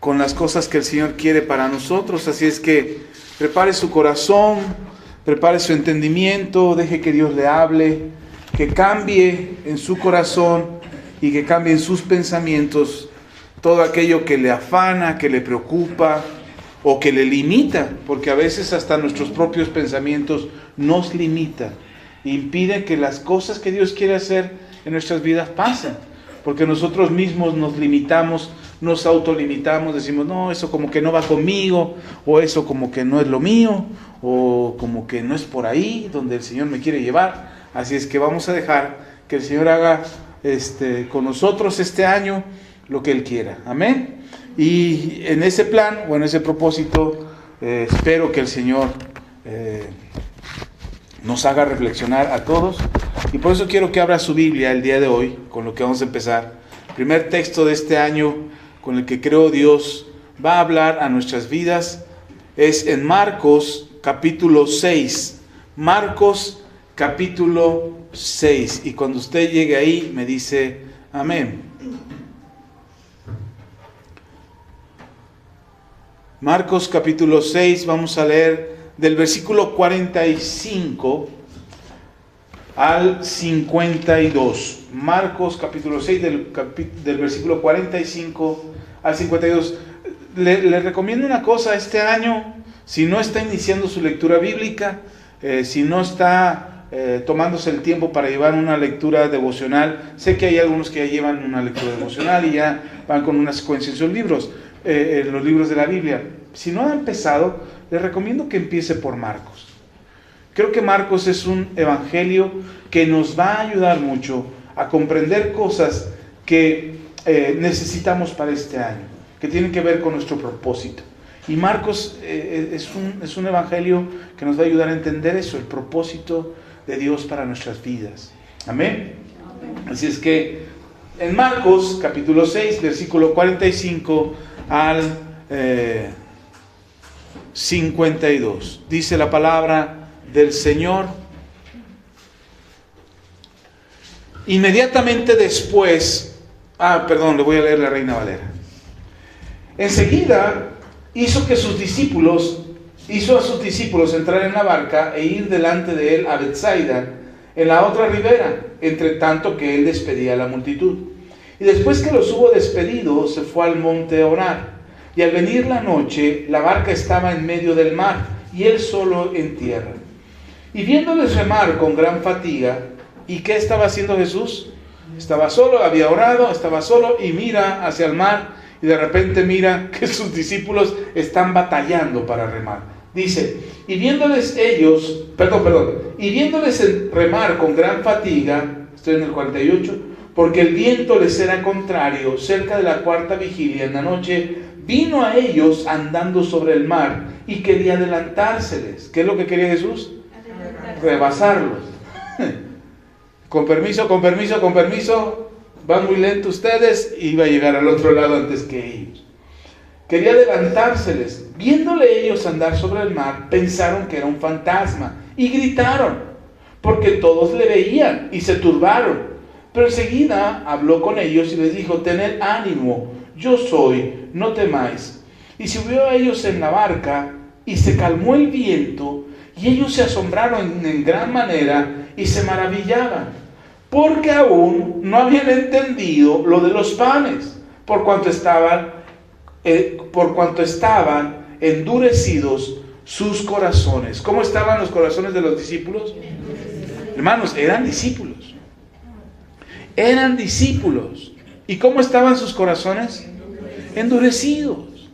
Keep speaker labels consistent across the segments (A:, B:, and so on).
A: con las cosas que el Señor quiere para nosotros. Así es que prepare su corazón, prepare su entendimiento, deje que Dios le hable, que cambie en su corazón y que cambie en sus pensamientos todo aquello que le afana, que le preocupa o que le limita, porque a veces hasta nuestros propios pensamientos nos limitan, impiden que las cosas que Dios quiere hacer en nuestras vidas pasen, porque nosotros mismos nos limitamos, nos autolimitamos, decimos, no, eso como que no va conmigo, o eso como que no es lo mío, o como que no es por ahí donde el Señor me quiere llevar. Así es que vamos a dejar que el Señor haga con nosotros este año lo que Él quiera. Amén. Y en ese plan, o en ese propósito, espero que el Señor nos haga reflexionar a todos. Y por eso quiero que abra su Biblia el día de hoy, con lo que vamos a empezar. El primer texto de este año con el que creo Dios va a hablar a nuestras vidas es en Marcos capítulo 6. Marcos capítulo 6. Y cuando usted llegue ahí me dice amén. Marcos capítulo 6, vamos a leer del versículo 45 al 52. Marcos capítulo 6 del versículo 45 al 52. Le recomiendo una cosa este año, si no está iniciando su lectura bíblica, si no está tomándose el tiempo para llevar una lectura devocional. Sé que hay algunos que ya llevan una lectura devocional y ya van con una secuencia en sus libros, en los libros de la Biblia. Si no ha empezado, les recomiendo que empiece por Marcos. Creo que Marcos es un evangelio que nos va a ayudar mucho a comprender cosas que necesitamos para este año, que tienen que ver con nuestro propósito. Y Marcos es un evangelio que nos va a ayudar a entender eso, el propósito de Dios para nuestras vidas. Amén. Así es que en Marcos capítulo 6, versículo 45 al 52, dice la palabra del Señor. Inmediatamente después, le voy a leer la Reina Valera. Enseguida hizo a sus discípulos entrar en la barca e ir delante de él a Betsaida, en la otra ribera, entre tanto que él despedía a la multitud. Y después que los hubo despedido, se fue al monte a orar. Y al venir la noche, la barca estaba en medio del mar, y él solo en tierra. Y viéndoles remar con gran fatiga, ¿y qué estaba haciendo Jesús? Estaba solo, había orado, estaba solo, y mira hacia el mar, y de repente mira que sus discípulos están batallando para remar. Dice, y viéndoles remar con gran fatiga, estoy en el 48, porque el viento les era contrario, cerca de la cuarta vigilia en la noche, vino a ellos andando sobre el mar y quería adelantárseles. ¿Qué es lo que quería Jesús? Rebasarlos. Con permiso, van muy lento ustedes, y iba a llegar al otro lado antes que ellos. Quería adelantárseles. Viéndole ellos andar sobre el mar, pensaron que era un fantasma y gritaron, porque todos le veían y se turbaron. Pero enseguida habló con ellos y les dijo, tened ánimo, yo soy, no temáis. Y subió a ellos en la barca y se calmó el viento, y ellos se asombraron en gran manera y se maravillaban, porque aún no habían entendido lo de los panes, por cuanto estaban endurecidos sus corazones. ¿Cómo estaban los corazones de los discípulos? Hermanos, eran discípulos. ¿Y cómo estaban sus corazones? Endurecidos.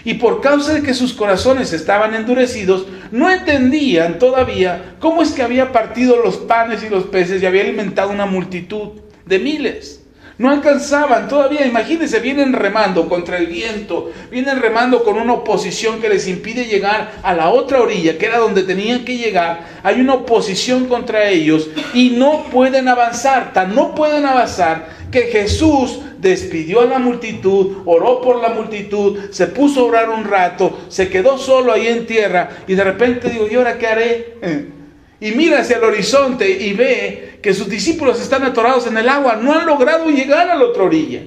A: Y por causa de que sus corazones estaban endurecidos, no entendían todavía cómo es que había partido los panes y los peces y había alimentado una multitud de miles. No alcanzaban todavía, imagínense, vienen remando contra el viento, vienen remando con una oposición que les impide llegar a la otra orilla, que era donde tenían que llegar. Hay una oposición contra ellos y no pueden avanzar, no pueden avanzar, que Jesús despidió a la multitud, oró por la multitud, se puso a orar un rato, se quedó solo ahí en tierra y de repente digo, ¿y ahora qué haré? Y mira hacia el horizonte y ve que sus discípulos están atorados en el agua, no han logrado llegar a la otra orilla.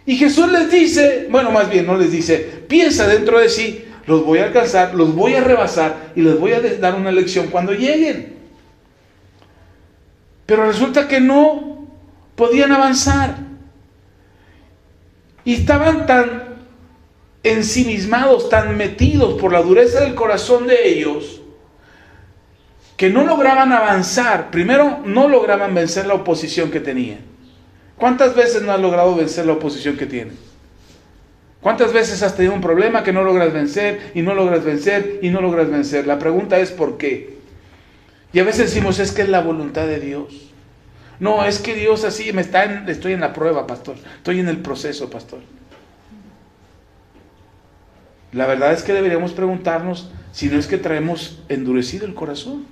A: Y Jesús les dice, bueno, más bien no les dice, piensa dentro de sí, los voy a alcanzar, los voy a rebasar y les voy a dar una lección cuando lleguen. Pero resulta que no podían avanzar. Y estaban tan ensimismados, tan metidos por la dureza del corazón de ellos, que no lograban avanzar. Primero, no lograban vencer la oposición que tenían. ¿Cuántas veces no has logrado vencer la oposición que tienes? ¿Cuántas veces has tenido un problema que no logras vencer, y no logras vencer, y no logras vencer? La pregunta es ¿por qué? Y a veces decimos, es que es la voluntad de Dios. No, es que Dios así, estoy en la prueba, pastor. Estoy en el proceso, pastor. La verdad es que deberíamos preguntarnos si no es que traemos endurecido el corazón.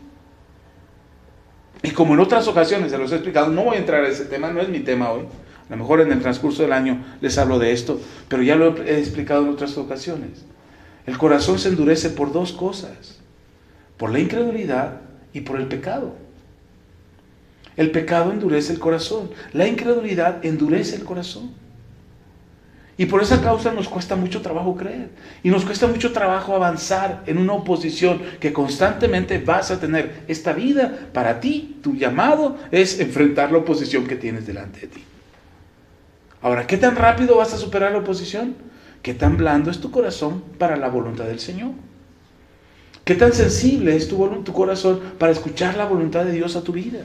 A: Y como en otras ocasiones se los he explicado, no voy a entrar a ese tema, no es mi tema hoy. A lo mejor en el transcurso del año les hablo de esto, pero ya lo he explicado en otras ocasiones. El corazón se endurece por dos cosas: por la incredulidad y por el pecado. El pecado endurece el corazón, la incredulidad endurece el corazón. Y por esa causa nos cuesta mucho trabajo creer. Y nos cuesta mucho trabajo avanzar en una oposición que constantemente vas a tener. Esta vida, para ti, tu llamado es enfrentar la oposición que tienes delante de ti. Ahora, ¿qué tan rápido vas a superar la oposición? ¿Qué tan blando es tu corazón para la voluntad del Señor? ¿Qué tan sensible es tu corazón para escuchar la voluntad de Dios a tu vida?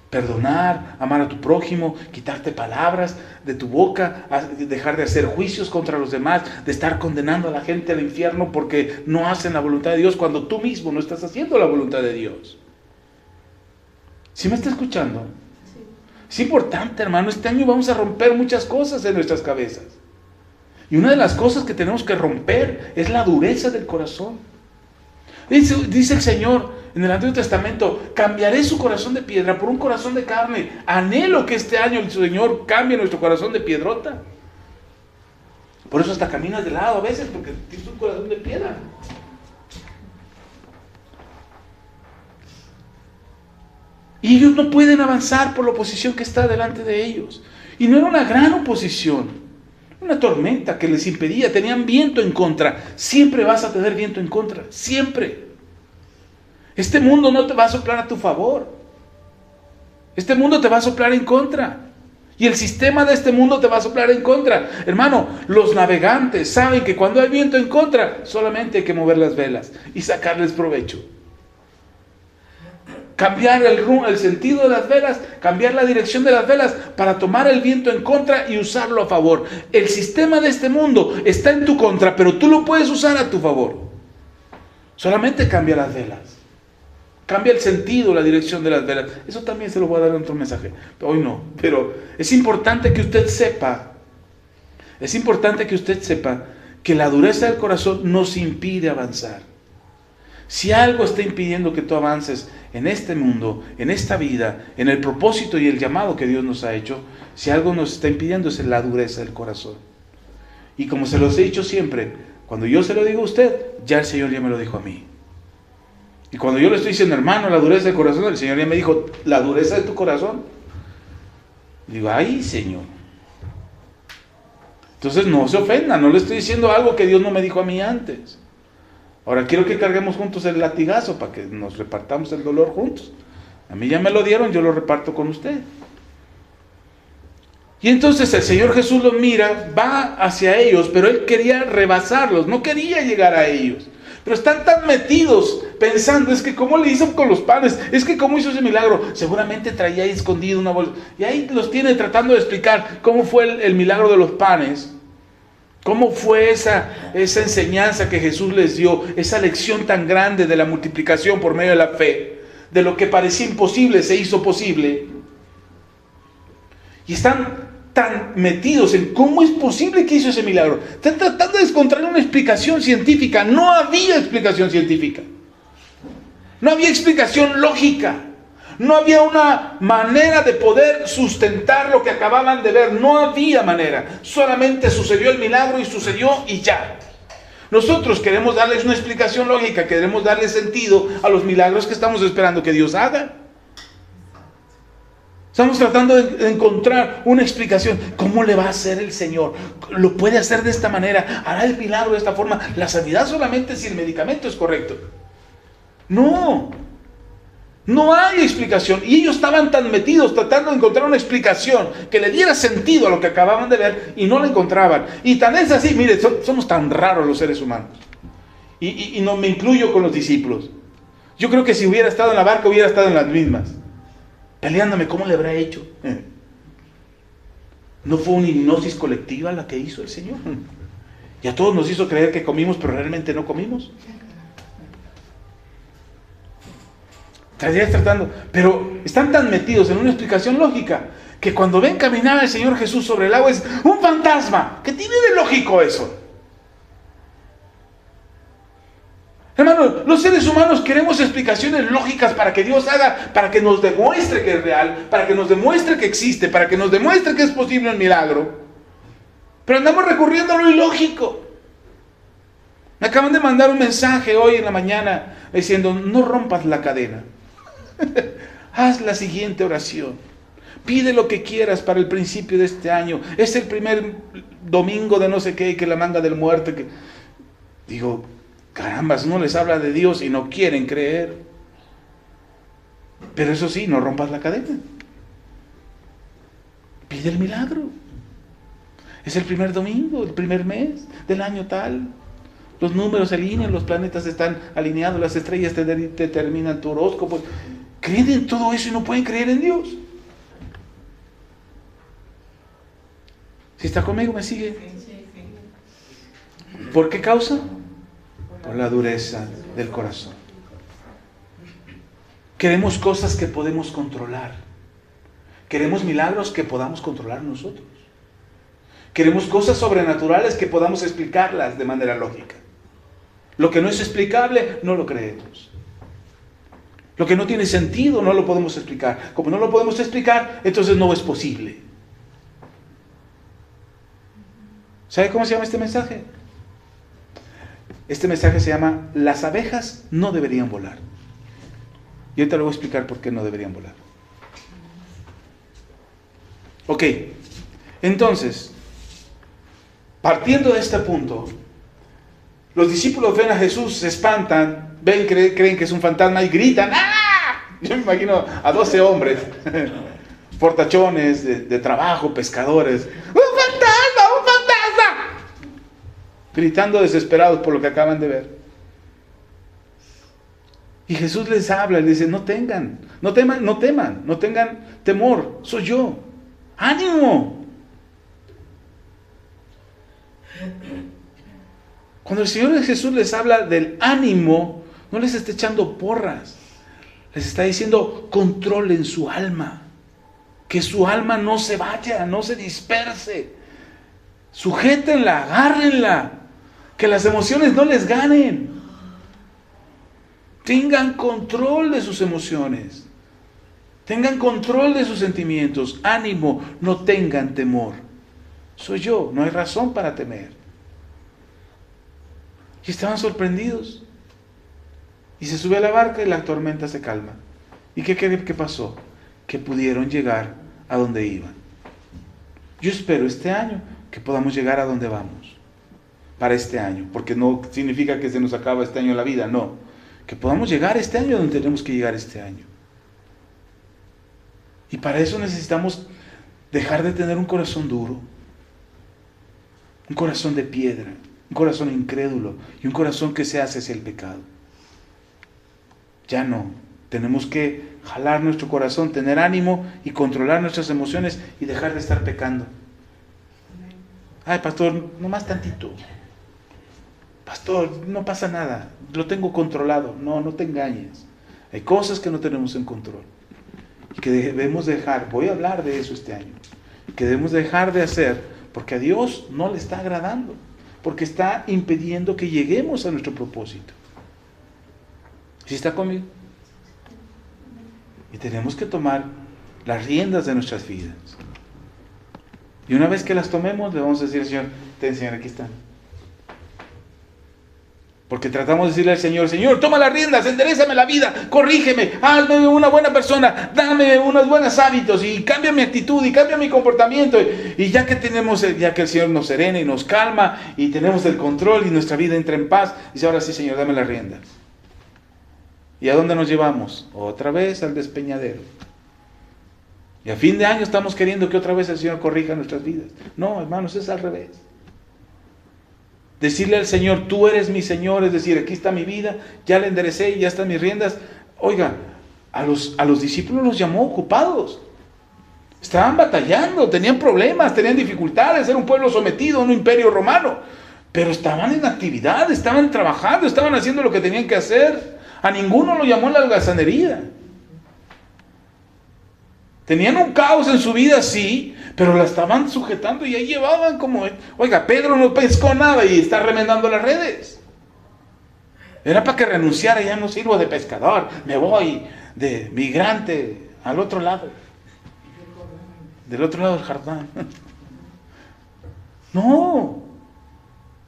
A: Perdonar, amar a tu prójimo, quitarte palabras de tu boca, dejar de hacer juicios contra los demás, de estar condenando a la gente al infierno porque no hacen la voluntad de Dios cuando tú mismo no estás haciendo la voluntad de Dios. ¿Sí me está escuchando? Sí. Es importante, hermano. Este año vamos a romper muchas cosas en nuestras cabezas. Y una de las cosas que tenemos que romper es la dureza del corazón. Dice el Señor en el Antiguo Testamento: cambiaré su corazón de piedra por un corazón de carne. Anhelo que este año el Señor cambie nuestro corazón de piedrota. Por eso hasta caminas de lado a veces, porque tienes un corazón de piedra. Y ellos no pueden avanzar por la oposición que está delante de ellos. Y no era una gran oposición, una tormenta que les impedía, tenían viento en contra. Siempre vas a tener viento en contra, siempre. Este mundo no te va a soplar a tu favor. Este mundo te va a soplar en contra. Y el sistema de este mundo te va a soplar en contra. Hermano, los navegantes saben que cuando hay viento en contra, solamente hay que mover las velas y sacarles provecho. Cambiar el sentido de las velas, cambiar la dirección de las velas para tomar el viento en contra y usarlo a favor. El sistema de este mundo está en tu contra, pero tú lo puedes usar a tu favor. Solamente cambia las velas. Cambia el sentido, la dirección de las velas. Eso también se lo voy a dar en otro mensaje. Hoy no, pero es importante que usted sepa. Es importante que usted sepa que la dureza del corazón nos impide avanzar. Si algo está impidiendo que tú avances en este mundo, en esta vida, en el propósito y el llamado que Dios nos ha hecho, si algo nos está impidiendo es la dureza del corazón. Y como se los he dicho siempre, cuando yo se lo digo a usted, ya el Señor ya me lo dijo a mí. Y cuando yo le estoy diciendo, hermano, la dureza del corazón, el Señor ya me dijo, la dureza de tu corazón. Digo, ay, Señor. Entonces no se ofenda, no le estoy diciendo algo que Dios no me dijo a mí antes. Ahora quiero que carguemos juntos el latigazo para que nos repartamos el dolor juntos. A mí ya me lo dieron, yo lo reparto con usted. Y entonces el Señor Jesús los mira, va hacia ellos, pero Él quería rebasarlos, no quería llegar a ellos. Pero están tan metidos pensando, es que cómo le hizo con los panes, es que cómo hizo ese milagro. Seguramente traía ahí escondido una bolsa. Y ahí los tiene tratando de explicar cómo fue el milagro de los panes. Cómo fue esa enseñanza que Jesús les dio, esa lección tan grande de la multiplicación por medio de la fe. De lo que parecía imposible se hizo posible. Y están tan metidos en cómo es posible que hizo ese milagro. Están tratando de encontrar una explicación científica. No había explicación científica. No había explicación lógica. No había una manera de poder sustentar lo que acababan de ver. No había manera. Solamente sucedió el milagro y sucedió y ya. Nosotros queremos darles una explicación lógica. Queremos darle sentido a los milagros que estamos esperando que Dios haga. Estamos tratando de encontrar una explicación. ¿Cómo le va a hacer el Señor? ¿Lo puede hacer de esta manera? ¿Hará el milagro de esta forma? ¿La sanidad solamente si el medicamento es correcto? No. No hay explicación. Y ellos estaban tan metidos tratando de encontrar una explicación que le diera sentido a lo que acababan de ver y no la encontraban. Y tan es así, mire, somos tan raros los seres humanos. Y no me incluyo con los discípulos. Yo creo que si hubiera estado en la barca, hubiera estado en las mismas. Peleándome, ¿cómo le habrá hecho? ¿No fue una hipnosis colectiva la que hizo el Señor? Y a todos nos hizo creer que comimos, pero realmente no comimos. Estarías tratando, pero están tan metidos en una explicación lógica que cuando ven caminar al Señor Jesús sobre el agua es un fantasma. ¿Qué tiene de lógico eso? Hermano, los seres humanos queremos explicaciones lógicas para que Dios haga, para que nos demuestre que es real, para que nos demuestre que existe, para que nos demuestre que es posible el milagro. Pero andamos recurriendo a lo ilógico. Me acaban de mandar un mensaje hoy en la mañana diciendo, no rompas la cadena. Haz la siguiente oración. Pide lo que quieras para el principio de este año. Es el primer domingo de no sé qué, que la manga del muerto. Que... Digo, caramba, uno les habla de Dios y no quieren creer. Pero eso sí, no rompas la cadena. Pide el milagro. Es el primer domingo, el primer mes del año tal. Los números se alinean, los planetas están alineados, las estrellas te determinan tu horóscopo. Creen en todo eso y no pueden creer en Dios. Si está conmigo, ¿me sigue? ¿Por qué causa? Por la dureza del corazón. Queremos cosas que podemos controlar. Queremos milagros que podamos controlar nosotros. Queremos cosas sobrenaturales que podamos explicarlas de manera lógica. Lo que no es explicable, no lo creemos. Lo que no tiene sentido, no lo podemos explicar. Como no lo podemos explicar, entonces no es posible. ¿Sabe cómo se llama este mensaje? Este mensaje se llama Las abejas no deberían volar. Y ahorita le voy a explicar por qué no deberían volar. Ok, entonces, partiendo de este punto, los discípulos ven a Jesús, se espantan, ven, creen que es un fantasma y gritan, ¡ah! Yo me imagino a 12 hombres, fortachones de trabajo, pescadores, ¡un fantasma! ¡Un fantasma! Gritando desesperados por lo que acaban de ver. Y Jesús les habla, les dice, no teman, no tengan temor, soy yo. ¡Ánimo! Cuando el Señor Jesús les habla del ánimo, no les está echando porras. Les está diciendo, controlen su alma. Que su alma no se vaya, no se disperse. Sujétenla, agárrenla. Que las emociones no les ganen. Tengan control de sus emociones. Tengan control de sus sentimientos. Ánimo, no tengan temor. Soy yo, no hay razón para temer. Y estaban sorprendidos. Y se sube a la barca y la tormenta se calma. ¿Y qué creen que pasó? Que pudieron llegar a donde iban. Yo espero este año que podamos llegar a donde vamos. Para este año. Porque no significa que se nos acaba este año la vida, no. Que podamos llegar este año donde tenemos que llegar este año. Y para eso necesitamos dejar de tener un corazón duro. Un corazón de piedra. Un corazón incrédulo y un corazón que se hace hacia el pecado. Ya no. Tenemos que jalar nuestro corazón, tener ánimo y controlar nuestras emociones y dejar de estar pecando. Ay, pastor, nomás tantito. Pastor, no pasa nada, lo tengo controlado. No, no te engañes. Hay cosas que no tenemos en control y que debemos dejar. Voy a hablar de eso este año. Que debemos dejar de hacer porque a Dios no le está agradando. Porque está impidiendo que lleguemos a nuestro propósito. ¿Sí está conmigo? Y tenemos que tomar las riendas de nuestras vidas. Y una vez que las tomemos, le vamos a decir al Señor, ten, Señor, aquí están. Porque tratamos de decirle al Señor, Señor, toma las riendas, enderezame la vida, corrígeme, hazme una buena persona, dame unos buenos hábitos y cambia mi actitud y cambia mi comportamiento. Y ya que ya que el Señor nos serena y nos calma y tenemos el control y nuestra vida entra en paz, dice, ahora sí, Señor, dame las riendas. ¿Y a dónde nos llevamos? Otra vez al despeñadero. Y a fin de año estamos queriendo que otra vez el Señor corrija nuestras vidas. No, hermanos, es al revés. Decirle al Señor, tú eres mi Señor, es decir, aquí está mi vida, ya la enderecé y ya están mis riendas. Oiga, a los discípulos los llamó ocupados. Estaban batallando, tenían problemas, tenían dificultades, era un pueblo sometido a un imperio romano. Pero estaban en actividad, estaban trabajando, estaban haciendo lo que tenían que hacer. A ninguno lo llamó la holgazanería. Tenían un caos en su vida, sí, pero la estaban sujetando y ahí llevaban como... Oiga, Pedro no pescó nada y está remendando las redes. Era para que renunciara, ya no sirvo de pescador, me voy de migrante al otro lado. Del otro lado del Jordán. No,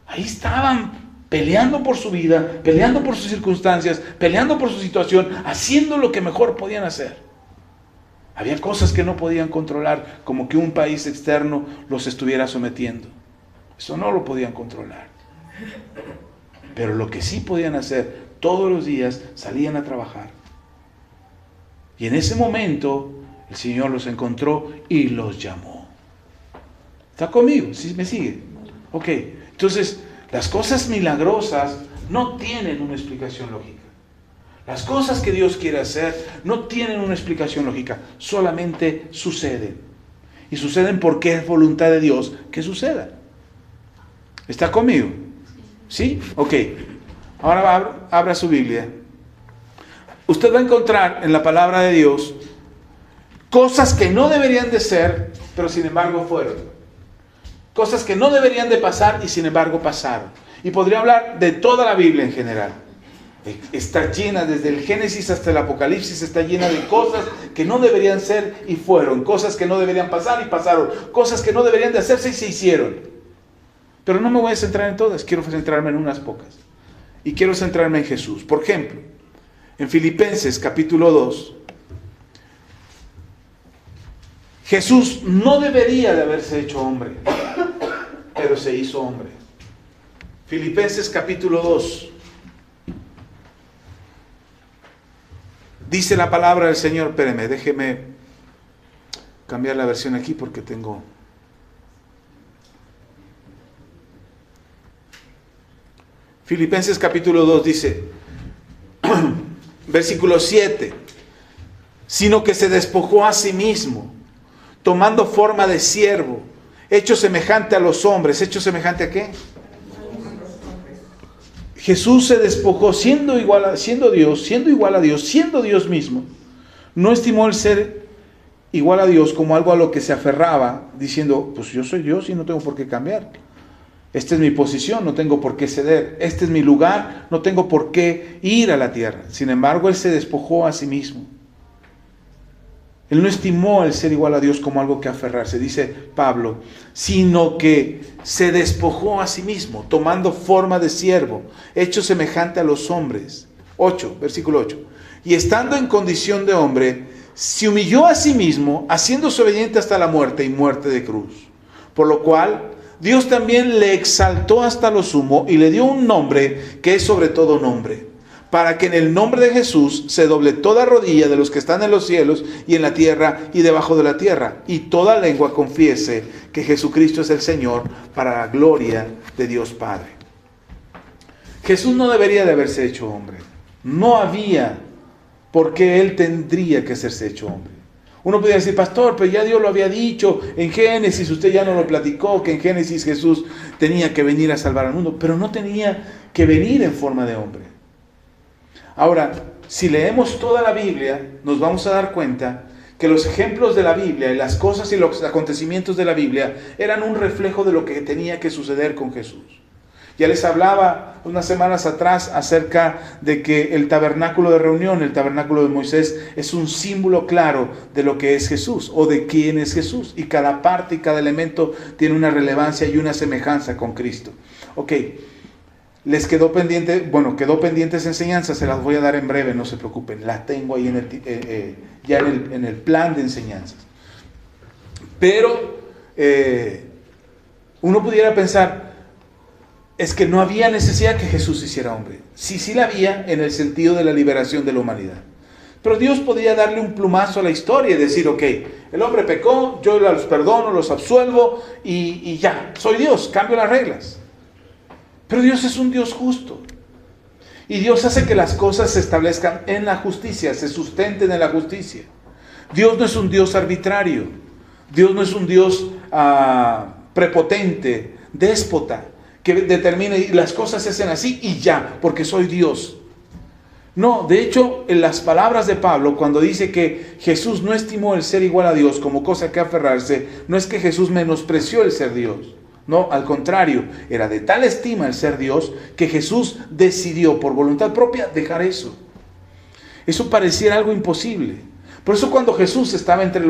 A: ahí estaban peleando por su vida, peleando por sus circunstancias, peleando por su situación, haciendo lo que mejor podían hacer. Había cosas que no podían controlar, como que un país externo los estuviera sometiendo. Eso no lo podían controlar. Pero lo que sí podían hacer, todos los días salían a trabajar. Y en ese momento el Señor los encontró y los llamó. ¿Está conmigo? ¿Sí me sigue? Ok, entonces las cosas milagrosas no tienen una explicación lógica. Las cosas que Dios quiere hacer no tienen una explicación lógica, solamente suceden. Y suceden porque es voluntad de Dios que suceda. ¿Está conmigo? ¿Sí? Ok. Ahora abra su Biblia. Usted va a encontrar en la palabra de Dios cosas que no deberían de ser, pero sin embargo fueron. Cosas que no deberían de pasar y sin embargo pasaron. Y podría hablar de toda la Biblia en general. Está llena, desde el Génesis hasta el Apocalipsis, está llena de cosas que no deberían ser y fueron. Cosas que no deberían pasar y pasaron. Cosas que no deberían de hacerse y se hicieron. Pero no me voy a centrar en todas, quiero centrarme en unas pocas. Y quiero centrarme en Jesús. Por ejemplo, en Filipenses capítulo 2, Jesús no debería de haberse hecho hombre, pero se hizo hombre. Filipenses capítulo 2. Dice la palabra del Señor, espéreme, déjeme cambiar la versión aquí porque tengo... Filipenses capítulo 2 dice, versículo 7, sino que se despojó a sí mismo, tomando forma de siervo, hecho semejante a los hombres. ¿Hecho semejante a qué? Jesús se despojó siendo igual a Dios, siendo Dios mismo. No estimó el ser igual a Dios como algo a lo que se aferraba, diciendo, pues yo soy Dios y no tengo por qué cambiar. Esta es mi posición, no tengo por qué ceder. Este es mi lugar, no tengo por qué ir a la tierra. Sin embargo, Él se despojó a sí mismo. Él no estimó el ser igual a Dios como algo que aferrarse, dice Pablo, sino que se despojó a sí mismo, tomando forma de siervo, hecho semejante a los hombres. 8, versículo 8. Y estando en condición de hombre, se humilló a sí mismo, haciéndose obediente hasta la muerte y muerte de cruz. Por lo cual, Dios también le exaltó hasta lo sumo y le dio un nombre que es sobre todo nombre, para que en el nombre de Jesús se doble toda rodilla de los que están en los cielos y en la tierra y debajo de la tierra, y toda lengua confiese que Jesucristo es el Señor, para la gloria de Dios Padre. Jesús no debería de haberse hecho hombre. No había por qué Él tendría que hacerse hecho hombre. Uno podría decir, pastor, pero ya Dios lo había dicho en Génesis, usted ya no lo platicó, que en Génesis Jesús tenía que venir a salvar al mundo, pero no tenía que venir en forma de hombre. Ahora, si leemos toda la Biblia, nos vamos a dar cuenta que los ejemplos de la Biblia y las cosas y los acontecimientos de la Biblia eran un reflejo de lo que tenía que suceder con Jesús. Ya les hablaba unas semanas atrás acerca de que el tabernáculo de reunión, el tabernáculo de Moisés, es un símbolo claro de lo que es Jesús o de quién es Jesús. Y cada parte y cada elemento tiene una relevancia y una semejanza con Cristo. Ok. les quedó pendiente, quedó pendiente esa enseñanza, se las voy a dar en breve, no se preocupen, la tengo ahí en el plan de enseñanzas. Pero uno pudiera pensar, es que no había necesidad que Jesús se hiciera hombre. Sí la había en el sentido de la liberación de la humanidad. Pero Dios podía darle un plumazo a la historia y decir, ok, el hombre pecó, yo los perdono, los absuelvo y ya, soy Dios, cambio las reglas. Pero Dios es un Dios justo. Y Dios hace que las cosas se establezcan en la justicia, se sustenten en la justicia. Dios no es un Dios arbitrario. Dios no es un Dios prepotente, déspota, que determina y las cosas se hacen así y ya, porque soy Dios. No, de hecho, en las palabras de Pablo, cuando dice que Jesús no estimó el ser igual a Dios como cosa que aferrarse, no es que Jesús menospreció el ser Dios. No, al contrario, era de tal estima el ser Dios que Jesús decidió por voluntad propia dejar eso. Eso pareciera algo imposible. Por eso cuando Jesús estaba entre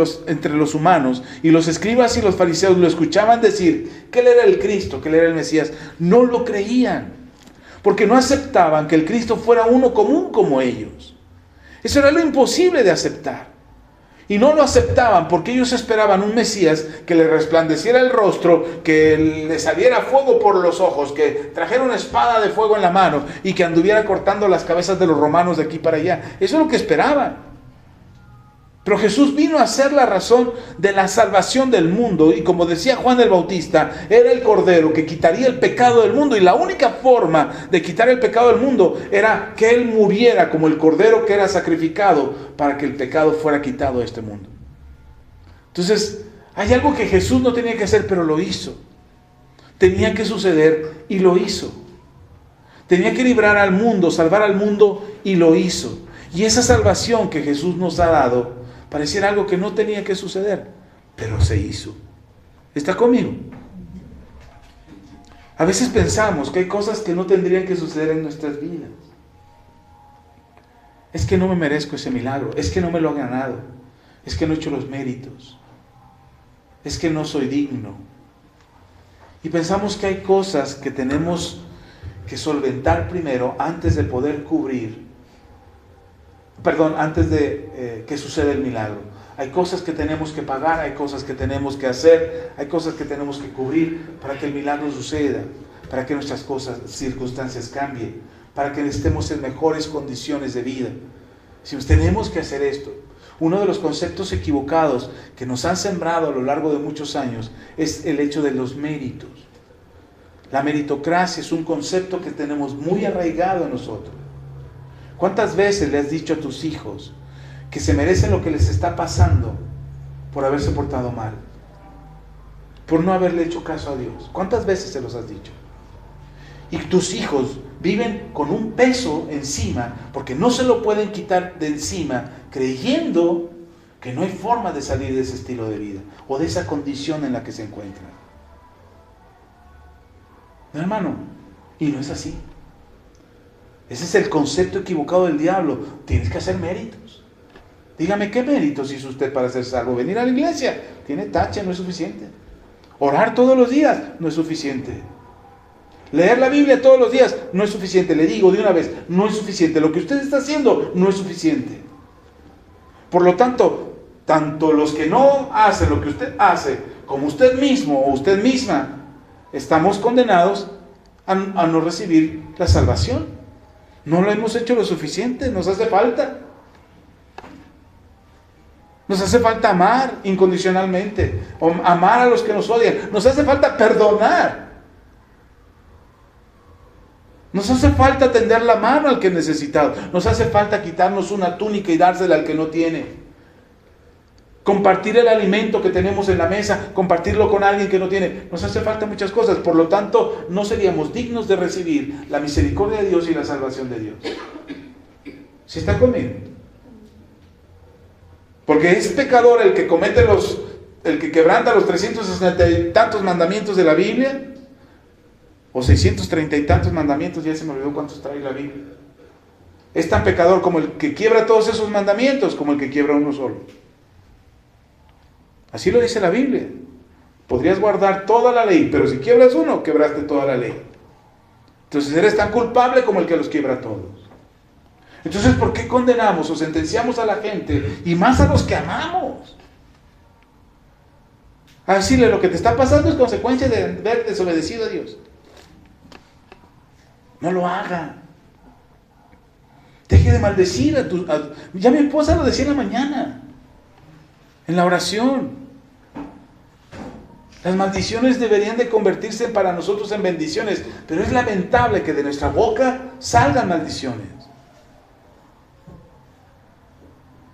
A: los humanos y los escribas y los fariseos lo escuchaban decir que Él era el Cristo, que Él era el Mesías, no lo creían. Porque no aceptaban que el Cristo fuera uno común como ellos. Eso era lo imposible de aceptar. Y no lo aceptaban porque ellos esperaban un Mesías que le resplandeciera el rostro, que le saliera fuego por los ojos, que trajera una espada de fuego en la mano y que anduviera cortando las cabezas de los romanos de aquí para allá. Eso es lo que esperaban. Pero Jesús vino a ser la razón de la salvación del mundo. Y como decía Juan el Bautista, era el Cordero que quitaría el pecado del mundo. Y la única forma de quitar el pecado del mundo era que Él muriera como el Cordero que era sacrificado para que el pecado fuera quitado de este mundo. Entonces, hay algo que Jesús no tenía que hacer, pero lo hizo. Tenía que suceder y lo hizo. Tenía que librar al mundo, salvar al mundo y lo hizo. Y esa salvación que Jesús nos ha dado pareciera algo que no tenía que suceder, pero se hizo. ¿Está conmigo? A veces pensamos que hay cosas que no tendrían que suceder en nuestras vidas. Es que no me merezco ese milagro, es que no me lo he ganado, es que no he hecho los méritos, es que no soy digno. Y pensamos que hay cosas que tenemos que solventar primero antes de poder antes de que suceda el milagro. Hay cosas que tenemos que pagar, hay cosas que tenemos que hacer, hay cosas que tenemos que cubrir para que el milagro suceda, para que nuestras circunstancias cambien, para que estemos en mejores condiciones de vida. Si tenemos que hacer esto, uno de los conceptos equivocados que nos han sembrado a lo largo de muchos años es el hecho de los méritos. La meritocracia es un concepto que tenemos muy arraigado en nosotros. ¿Cuántas veces le has dicho a tus hijos que se merecen lo que les está pasando por haberse portado mal? Por no haberle hecho caso a Dios. ¿Cuántas veces se los has dicho? Y tus hijos viven con un peso encima porque no se lo pueden quitar de encima, creyendo que no hay forma de salir de ese estilo de vida o de esa condición en la que se encuentran. No, hermano, y no es así. Ese es el concepto equivocado del diablo. Tienes que hacer méritos. Dígame, ¿qué méritos hizo usted para ser salvo? Venir a la iglesia, tiene tache, no es suficiente. Orar todos los días, no es suficiente. Leer la Biblia todos los días, no es suficiente. Le digo de una vez, no es suficiente. Lo que usted está haciendo no es suficiente. Por lo tanto, tanto los que no hacen lo que usted hace, como usted mismo o usted misma, estamos condenados a no recibir la salvación. No lo hemos hecho lo suficiente, nos hace falta. Nos hace falta amar incondicionalmente, o amar a los que nos odian. Nos hace falta perdonar. Nos hace falta tender la mano al que es necesitado. Nos hace falta quitarnos una túnica y dársela al que no tiene. Compartir el alimento que tenemos en la mesa, compartirlo con alguien que no tiene. Nos hace falta muchas cosas. Por lo tanto, no seríamos dignos de recibir la misericordia de Dios y la salvación de Dios. ¿Sí está conmigo? Porque es pecador el que el que quebranta los 360 y tantos mandamientos de la Biblia, o 630 y tantos mandamientos, ya se me olvidó cuántos trae la Biblia. Es tan pecador como el que quiebra todos esos mandamientos, como el que quiebra uno solo. Así lo dice la Biblia. Podrías guardar toda la ley, pero si quiebras uno, quebraste toda la ley. Entonces eres tan culpable como el que los quiebra a todos. Entonces, ¿por qué condenamos o sentenciamos a la gente y más a los que amamos? A decirle, lo que te está pasando es consecuencia de haber desobedecido a Dios. No lo haga. Deje de maldecir ya mi esposa lo decía en la mañana, en la oración. Las maldiciones deberían de convertirse para nosotros en bendiciones, pero es lamentable que de nuestra boca salgan maldiciones.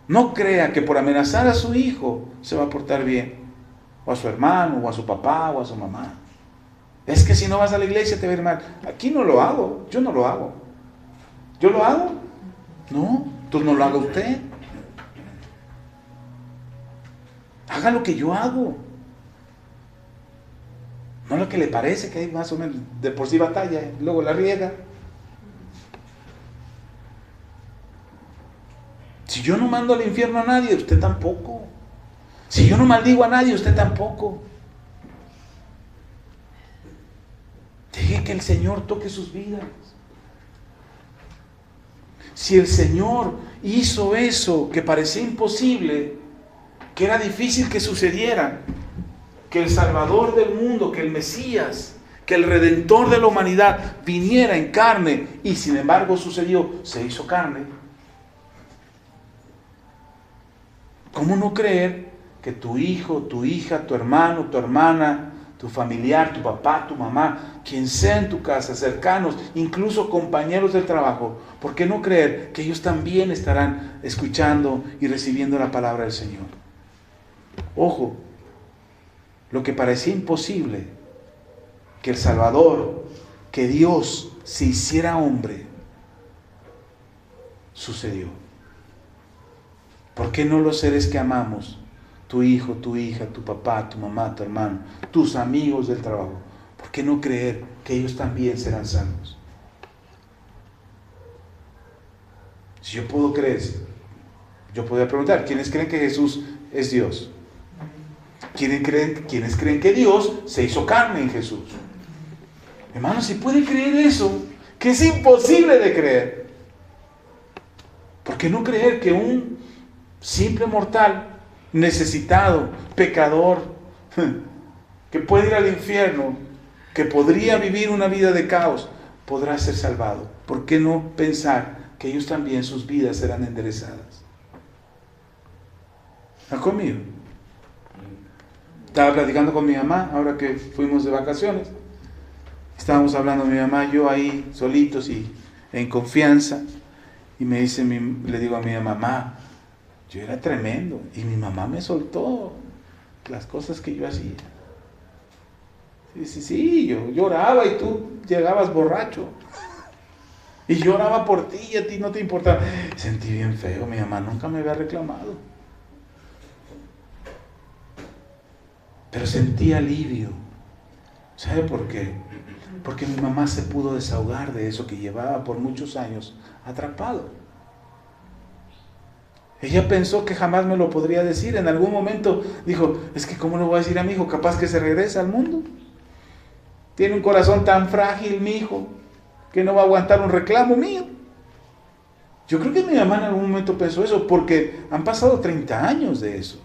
A: No crea que por amenazar a su hijo se va a portar bien, o a su hermano, o a su papá, o a su mamá. Es que si no vas a la iglesia te va a ir mal. Aquí no lo hago, yo no lo hago. ¿Yo lo hago? No, entonces no lo haga usted. Haga lo que yo hago. No lo que le parece, que hay más o menos de por sí batalla, luego la riega. Si yo no mando al infierno a nadie, usted tampoco. Si yo no maldigo a nadie, usted tampoco. Deje que el Señor toque sus vidas. Si el Señor hizo eso que parecía imposible, que era difícil que sucediera, que el Salvador del mundo, que el Mesías, que el Redentor de la humanidad viniera en carne, y sin embargo sucedió, se hizo carne, ¿cómo no creer que tu hijo, tu hija, tu hermano, tu hermana, tu familiar, tu papá, tu mamá, quien sea en tu casa, cercanos, incluso compañeros del trabajo, ¿por qué no creer que ellos también estarán escuchando y recibiendo la palabra del Señor? Ojo, lo que parecía imposible, que el Salvador, que Dios se hiciera hombre, sucedió. ¿Por qué no los seres que amamos? Tu hijo, tu hija, tu papá, tu mamá, tu hermano, tus amigos del trabajo. ¿Por qué no creer que ellos también serán salvos? Si yo puedo creer, yo podría preguntar, ¿quiénes creen que Jesús es Dios? ¿Quiénes creen que Dios se hizo carne en Jesús? Hermanos, si puede creer eso, que es imposible de creer, ¿por qué no creer que un simple mortal, necesitado, pecador, que puede ir al infierno, que podría vivir una vida de caos, podrá ser salvado? ¿Por qué no pensar que ellos también, sus vidas serán enderezadas? ¿Está conmigo? Estaba platicando con mi mamá, ahora que fuimos de vacaciones. Estábamos hablando mi mamá y yo ahí, solitos y en confianza. Y me dice, le digo a mi mamá, yo era tremendo. Y mi mamá me soltó las cosas que yo hacía. Sí, yo lloraba y tú llegabas borracho. Y lloraba por ti y a ti no te importaba. Sentí bien feo, mi mamá nunca me había reclamado. Pero sentí alivio. ¿Sabe por qué? Porque mi mamá se pudo desahogar de eso que llevaba por muchos años atrapado. Ella pensó que jamás me lo podría decir. En algún momento dijo, es que ¿cómo le voy a decir a mi hijo? Capaz que se regresa al mundo. Tiene un corazón tan frágil mi hijo, que no va a aguantar un reclamo mío. Yo creo que mi mamá en algún momento pensó eso, porque han pasado 30 años de eso.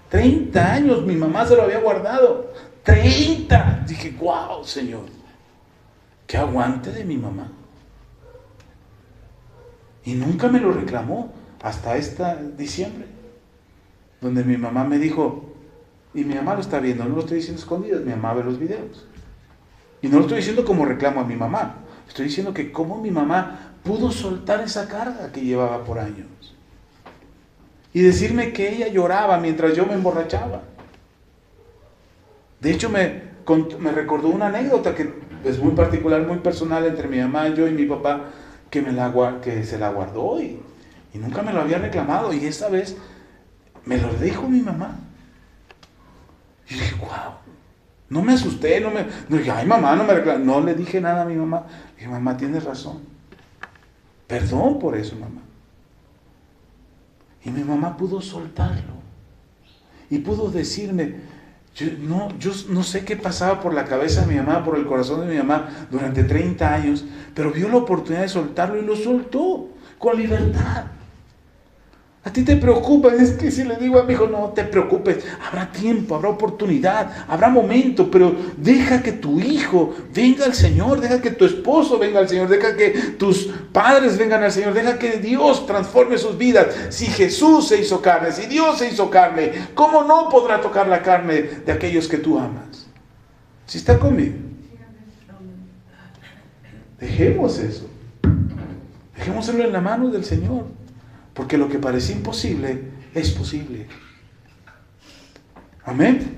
A: 30 años mi mamá se lo había guardado. 30. Dije, wow, Señor, qué aguante de mi mamá. Y nunca me lo reclamó hasta diciembre, donde mi mamá me dijo, y mi mamá lo está viendo, no lo estoy diciendo escondidas, mi mamá ve los videos. Y no lo estoy diciendo como reclamo a mi mamá, estoy diciendo que cómo mi mamá pudo soltar esa carga que llevaba por años. Y decirme que ella lloraba mientras yo me emborrachaba. De hecho, me recordó una anécdota que es muy particular, muy personal entre mi mamá, yo y mi papá, que se la guardó y nunca me lo había reclamado. Y esta vez me lo dijo mi mamá. Y dije, wow. No me asusté, no dije, ay mamá, no me reclamó. No le dije nada a mi mamá. Dije, mamá, tienes razón. Perdón por eso, mamá. Y mi mamá pudo soltarlo. Y pudo decirme, Yo no sé qué pasaba por la cabeza de mi mamá, por el corazón de mi mamá durante 30 años, pero vio la oportunidad de soltarlo y lo soltó con libertad. A ti te preocupa, es que si le digo a mi hijo, no te preocupes, habrá tiempo, habrá oportunidad, habrá momento, pero deja que tu hijo venga al Señor, deja que tu esposo venga al Señor, deja que tus padres vengan al Señor, deja que Dios transforme sus vidas. Si Jesús se hizo carne, si Dios se hizo carne, ¿cómo no podrá tocar la carne de aquellos que tú amas? ¿Sí está conmigo? Dejemos eso, dejémoslo en la mano del Señor. Porque lo que parecía imposible es posible. Amén.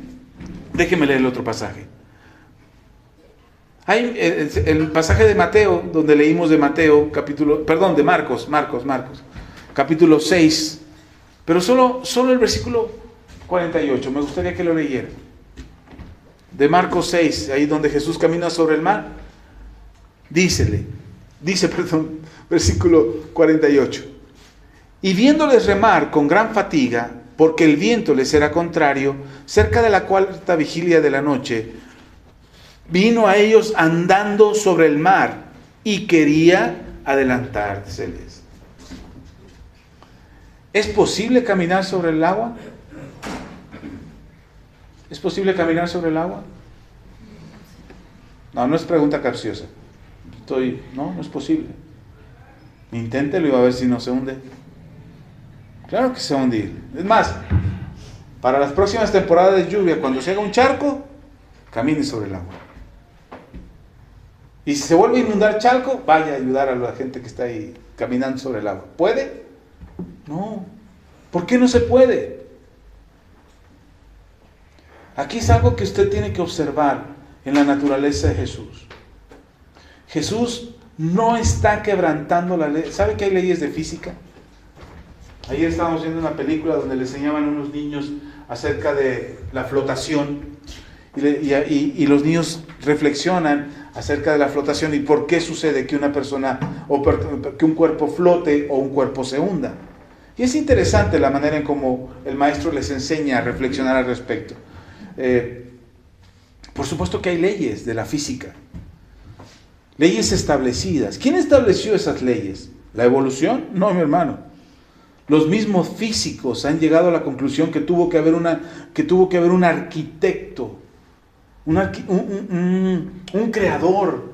A: Déjeme leer el otro pasaje. Hay el pasaje de Mateo, donde leímos de de Marcos, capítulo 6, pero solo el versículo 48. Me gustaría que lo leyera. De Marcos 6, ahí donde Jesús camina sobre el mar. Dice, versículo 48. Y viéndoles remar con gran fatiga, porque el viento les era contrario, cerca de la cuarta vigilia de la noche, vino a ellos andando sobre el mar y quería adelantárseles. ¿Es posible caminar sobre el agua? ¿Es posible caminar sobre el agua? No es pregunta capciosa. No es posible. Inténtelo y va a ver si no se hunde. Claro que se va a hundir. Es más, para las próximas temporadas de lluvia, cuando se haga un charco, camine sobre el agua. Y si se vuelve a inundar charco, vaya a ayudar a la gente que está ahí caminando sobre el agua. ¿Puede? No. ¿Por qué no se puede? Aquí es algo que usted tiene que observar en la naturaleza de Jesús. Jesús no está quebrantando la ley. ¿Sabe que hay leyes de física? Ayer estábamos viendo una película donde le enseñaban a unos niños acerca de la flotación y los niños reflexionan acerca de la flotación y por qué sucede que una persona o que un cuerpo flote o un cuerpo se hunda. Y es interesante la manera en cómo el maestro les enseña a reflexionar al respecto. Por supuesto que hay leyes de la física, leyes establecidas. ¿Quién estableció esas leyes? ¿La evolución? No, mi hermano. Los mismos físicos han llegado a la conclusión que tuvo que haber un arquitecto, un creador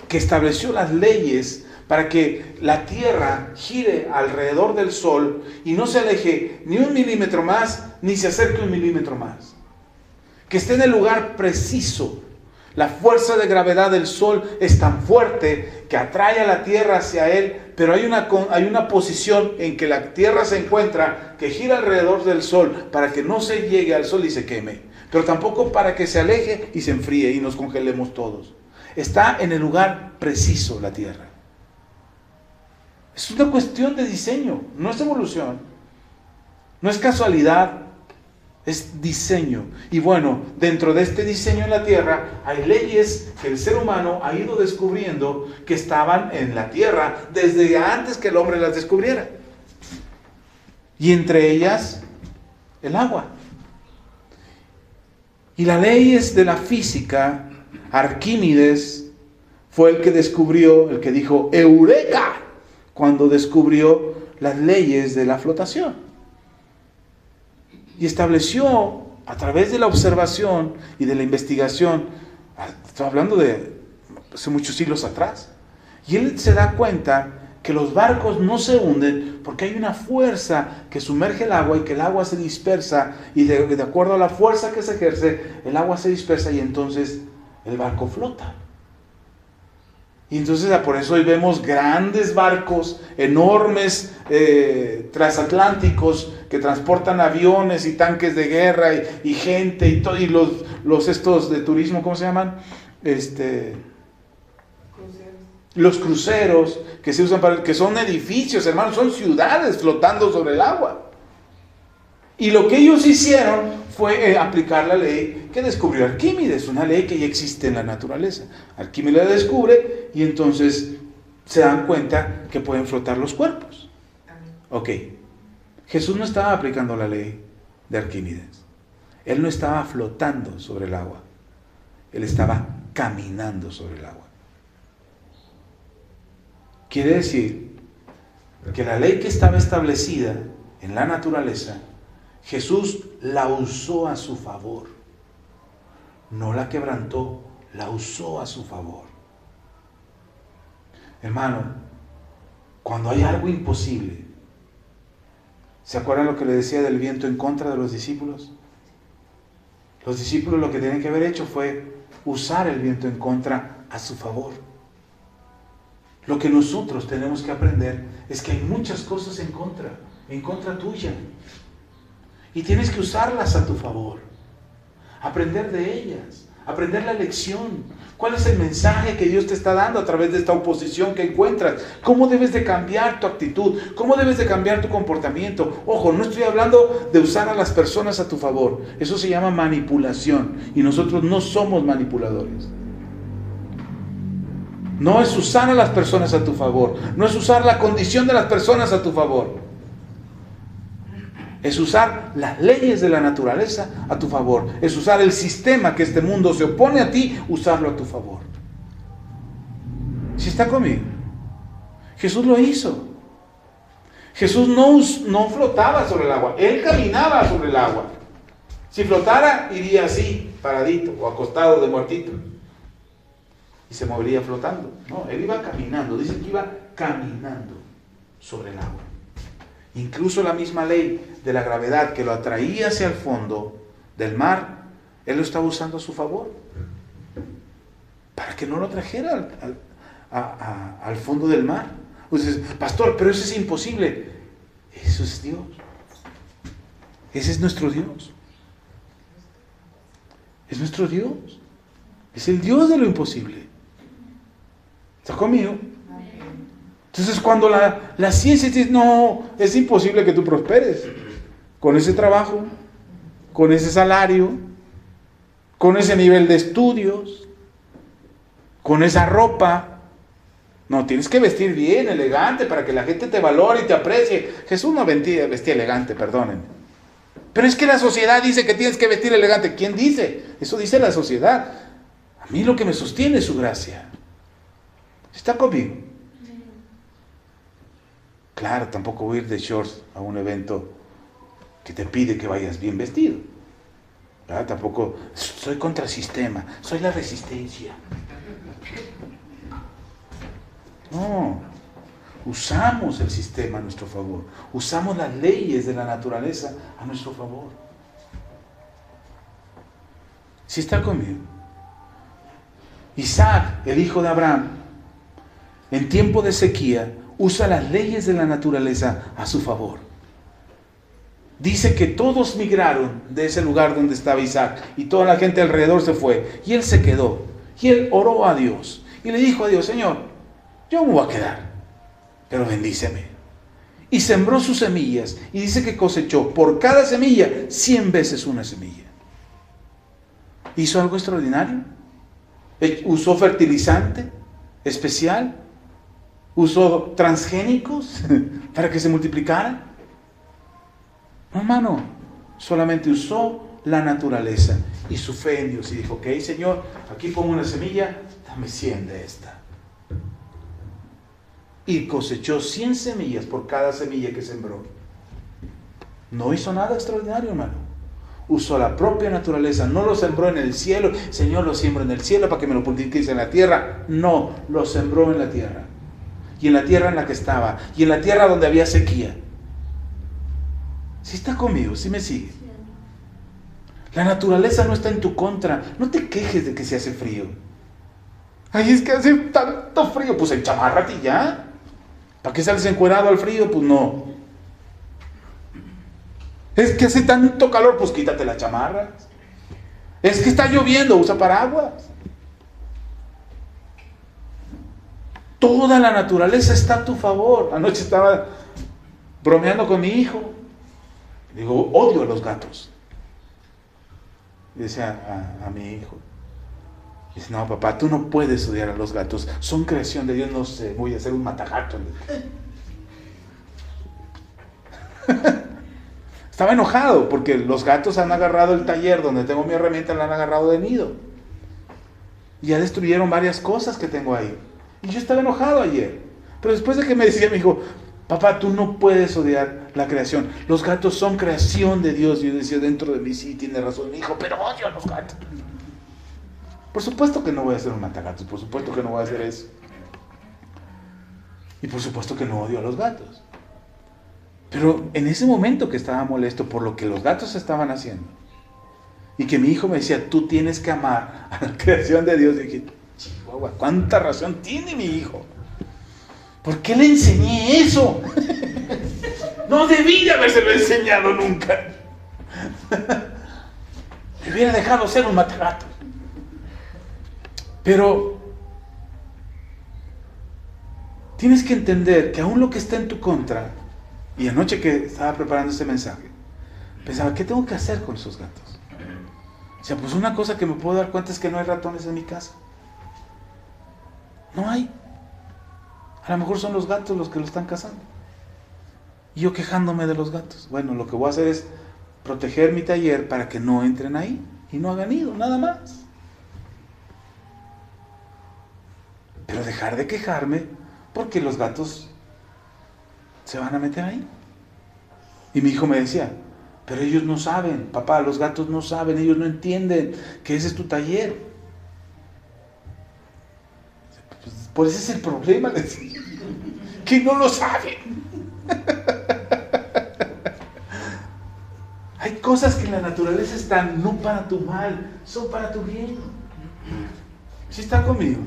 A: que estableció las leyes para que la Tierra gire alrededor del Sol y no se aleje ni 1 milímetro más, ni se acerque 1 milímetro más. Que esté en el lugar preciso. La fuerza de gravedad del Sol es tan fuerte que atrae a la Tierra hacia él, pero hay una posición en que la Tierra se encuentra que gira alrededor del Sol para que no se llegue al Sol y se queme, pero tampoco para que se aleje y se enfríe y nos congelemos todos. Está en el lugar preciso la Tierra. Es una cuestión de diseño, no es evolución, no es casualidad. Es diseño. Y bueno, dentro de este diseño en la Tierra hay leyes que el ser humano ha ido descubriendo que estaban en la Tierra desde antes que el hombre las descubriera. Y entre ellas, el agua. Y las leyes de la física, Arquímedes fue el que descubrió, el que dijo ¡Eureka!, cuando descubrió las leyes de la flotación. Y estableció a través de la observación y de la investigación, estoy hablando de hace muchos siglos atrás, y él se da cuenta que los barcos no se hunden porque hay una fuerza que sumerge el agua y que el agua se dispersa, y de acuerdo a la fuerza que se ejerce, el agua se dispersa y entonces el barco flota. Y entonces por eso hoy vemos grandes barcos, enormes transatlánticos que transportan aviones y tanques de guerra y gente y todo, y los estos de turismo, ¿cómo se llaman? Los cruceros que se usan que son edificios, hermanos, son ciudades flotando sobre el agua. Y lo que ellos hicieron fue aplicar la ley que descubrió Arquímedes, una ley que ya existe en la naturaleza. Arquímedes la descubre y entonces se dan cuenta que pueden flotar los cuerpos. Ok, Jesús no estaba aplicando la ley de Arquímedes. Él no estaba flotando sobre el agua. Él estaba caminando sobre el agua. Quiere decir que la ley que estaba establecida en la naturaleza, Jesús la usó a su favor. No la quebrantó, la usó a su favor. Hermano, cuando hay algo imposible, ¿se acuerdan lo que le decía del viento en contra de los discípulos? Los discípulos lo que tienen que haber hecho fue usar el viento en contra a su favor. Lo que nosotros tenemos que aprender es que hay muchas cosas en contra tuya. Y tienes que usarlas a tu favor. Aprender de ellas, aprender la lección. ¿Cuál es el mensaje que Dios te está dando a través de esta oposición que encuentras? ¿Cómo debes de cambiar tu actitud? ¿Cómo debes de cambiar tu comportamiento? Ojo, no estoy hablando de usar a las personas a tu favor. Eso se llama manipulación. Y nosotros no somos manipuladores. No es usar a las personas a tu favor. No es usar la condición de las personas a tu favor. Es usar las leyes de la naturaleza a tu favor. Es usar el sistema que este mundo se opone a ti, usarlo a tu favor. ¿Sí está conmigo? Jesús lo hizo. Jesús no flotaba sobre el agua. Él caminaba sobre el agua. Si flotara, iría así, paradito o acostado de muertito. Y se movería flotando. No, él iba caminando. Dice que iba caminando sobre el agua. Incluso la misma ley de la gravedad que lo atraía hacia el fondo del mar, él lo estaba usando a su favor. Para que no lo trajera al fondo del mar. Entonces, pastor, pero eso es imposible. Eso es Dios. Ese es nuestro Dios. Es nuestro Dios. Es el Dios de lo imposible. ¿Está conmigo? Entonces cuando la ciencia dice, no, es imposible que tú prosperes con ese trabajo, con ese salario, con ese nivel de estudios, con esa ropa. No, tienes que vestir bien, elegante, para que la gente te valore y te aprecie. Jesús no vestía elegante, perdónenme. Pero es que la sociedad dice que tienes que vestir elegante. ¿Quién dice? Eso dice la sociedad. A mí lo que me sostiene es su gracia. ¿Está conmigo? Claro, tampoco voy a ir de shorts a un evento que te pide que vayas bien vestido. ¿Verdad? Tampoco soy contra el sistema, soy la resistencia. No, usamos el sistema a nuestro favor, usamos las leyes de la naturaleza a nuestro favor. ¿Sí está conmigo? Isaac, el hijo de Abraham, en tiempo de sequía, usa las leyes de la naturaleza a su favor. Dice que todos migraron de ese lugar donde estaba Isaac y toda la gente alrededor se fue y él se quedó y él oró a Dios y le dijo a Dios, Señor, yo me voy a quedar, pero bendíceme. Y sembró sus semillas y dice que cosechó por cada semilla 100 veces una semilla. ¿Hizo algo extraordinario? ¿Usó fertilizante especial? ¿Usó transgénicos para que se multiplicaran? No, hermano, solamente usó la naturaleza y su fe en Dios y dijo, ok, Señor, aquí pongo una semilla, dame 100 de esta. Y cosechó 100 semillas por cada semilla que sembró. No hizo nada extraordinario, hermano. Usó la propia naturaleza, no lo sembró en el cielo. Señor, lo siembro en el cielo para que me lo multipliques en la tierra. No, lo sembró en la tierra. Y en la tierra en la que estaba. Y en la tierra donde había sequía. ¿Sí está conmigo? ¿Sí me sigue? La naturaleza no está en tu contra. No te quejes de que se hace frío. Ay, es que hace tanto frío. Pues enchamárrate y ya. ¿Para qué sales encuerado al frío? Pues no. Es que hace tanto calor. Pues quítate la chamarra. Es que está lloviendo. Usa paraguas. Toda la naturaleza está a tu favor. Anoche estaba bromeando con mi hijo. Digo, odio a los gatos. Y decía a mi hijo, dice, no, papá, tú no puedes odiar a los gatos. Son creación de Dios. No sé, voy a hacer un matagato. Estaba enojado porque los gatos han agarrado el taller donde tengo mi herramienta, la han agarrado de nido. Y ya destruyeron varias cosas que tengo ahí. Y yo estaba enojado ayer. Pero después de que me decía, me dijo, papá, tú no puedes odiar la creación. Los gatos son creación de Dios. Y yo decía, dentro de mí, sí, tiene razón mi hijo, pero odio a los gatos. Por supuesto que no voy a ser un matagatos, por supuesto que no voy a hacer eso. Y por supuesto que no odio a los gatos. Pero en ese momento que estaba molesto por lo que los gatos estaban haciendo, y que mi hijo me decía, tú tienes que amar a la creación de Dios, y dije, chihuahua, ¿cuánta razón tiene mi hijo? ¿Por qué le enseñé eso? No debí de habérselo enseñado nunca. Me hubiera dejado ser un matagato. Pero tienes que entender que aún lo que está en tu contra, y anoche que estaba preparando ese mensaje, pensaba, ¿qué tengo que hacer con esos gatos? O sea, pues una cosa que me puedo dar cuenta es que no hay ratones en mi casa. No hay. A lo mejor son los gatos los que lo están cazando. Y yo quejándome de los gatos. Bueno, lo que voy a hacer es proteger mi taller para que no entren ahí y no hagan nido, nada más. Pero dejar de quejarme porque los gatos se van a meter ahí. Y mi hijo me decía, pero ellos no saben, papá, los gatos no saben, ellos no entienden que ese es tu taller. Pues ese es el problema, les decía, que no lo saben. Hay cosas que en la naturaleza están no para tu mal, son para tu bien. ¿Sí está conmigo?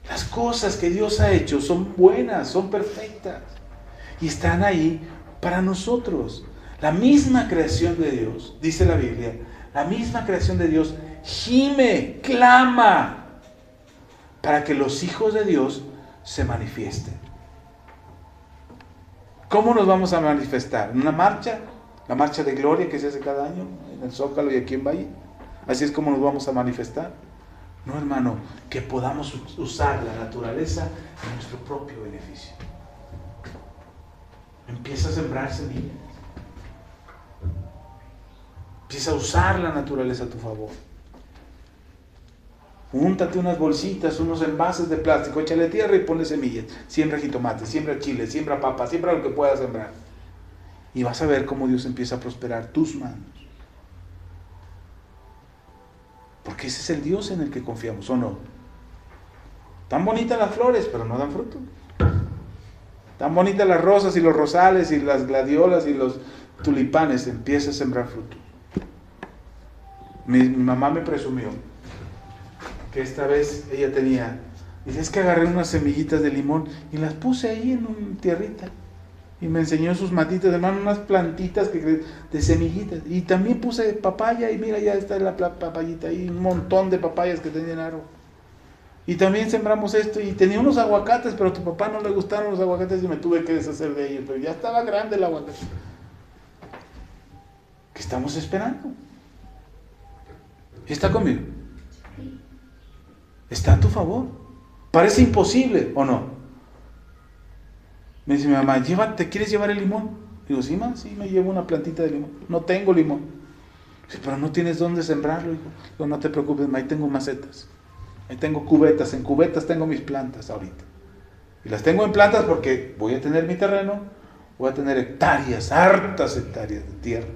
A: Las cosas que Dios ha hecho son buenas, son perfectas y están ahí para nosotros. La misma creación de Dios, dice la Biblia, la misma creación de Dios gime, clama para que los hijos de Dios se manifiesten. ¿Cómo nos vamos a manifestar? ¿En una marcha? La marcha de gloria que se hace cada año en el Zócalo y aquí en Valle. Así es como nos vamos a manifestar. No, hermano, que podamos usar la naturaleza en nuestro propio beneficio. Empieza a sembrar semillas. Empieza a usar la naturaleza a tu favor. Júntate unas bolsitas, unos envases de plástico, échale tierra y ponle semillas. Siembra jitomate, siembra chile, siembra papa, siembra lo que puedas sembrar. Y vas a ver cómo Dios empieza a prosperar tus manos. Porque ese es el Dios en el que confiamos, ¿o no? Tan bonitas las flores, pero no dan fruto. Tan bonitas las rosas y los rosales y las gladiolas y los tulipanes, empieza a sembrar fruto. Mi mamá me presumió que esta vez ella tenía, dice, es que agarré unas semillitas de limón y las puse ahí en una tierrita. Y me enseñó sus matitas, hermano, unas plantitas de semillitas. Y también puse papaya y mira, ya está la papayita ahí, un montón de papayas que tenía en árbol. Y también sembramos esto y tenía unos aguacates, pero a tu papá no le gustaron los aguacates y me tuve que deshacer de ellos. Pero ya estaba grande el aguacate. ¿Qué estamos esperando? ¿Está conmigo? Está a tu favor. Parece imposible, ¿o no? Me dice mi mamá, ¿te quieres llevar el limón? Digo, sí, ma, sí, me llevo una plantita de limón. No tengo limón. Dice, pero no tienes dónde sembrarlo, hijo. Digo, no te preocupes, ma, ahí tengo macetas. Ahí tengo cubetas, en cubetas tengo mis plantas ahorita. Y las tengo en plantas porque voy a tener mi terreno, voy a tener hectáreas, hartas hectáreas de tierra.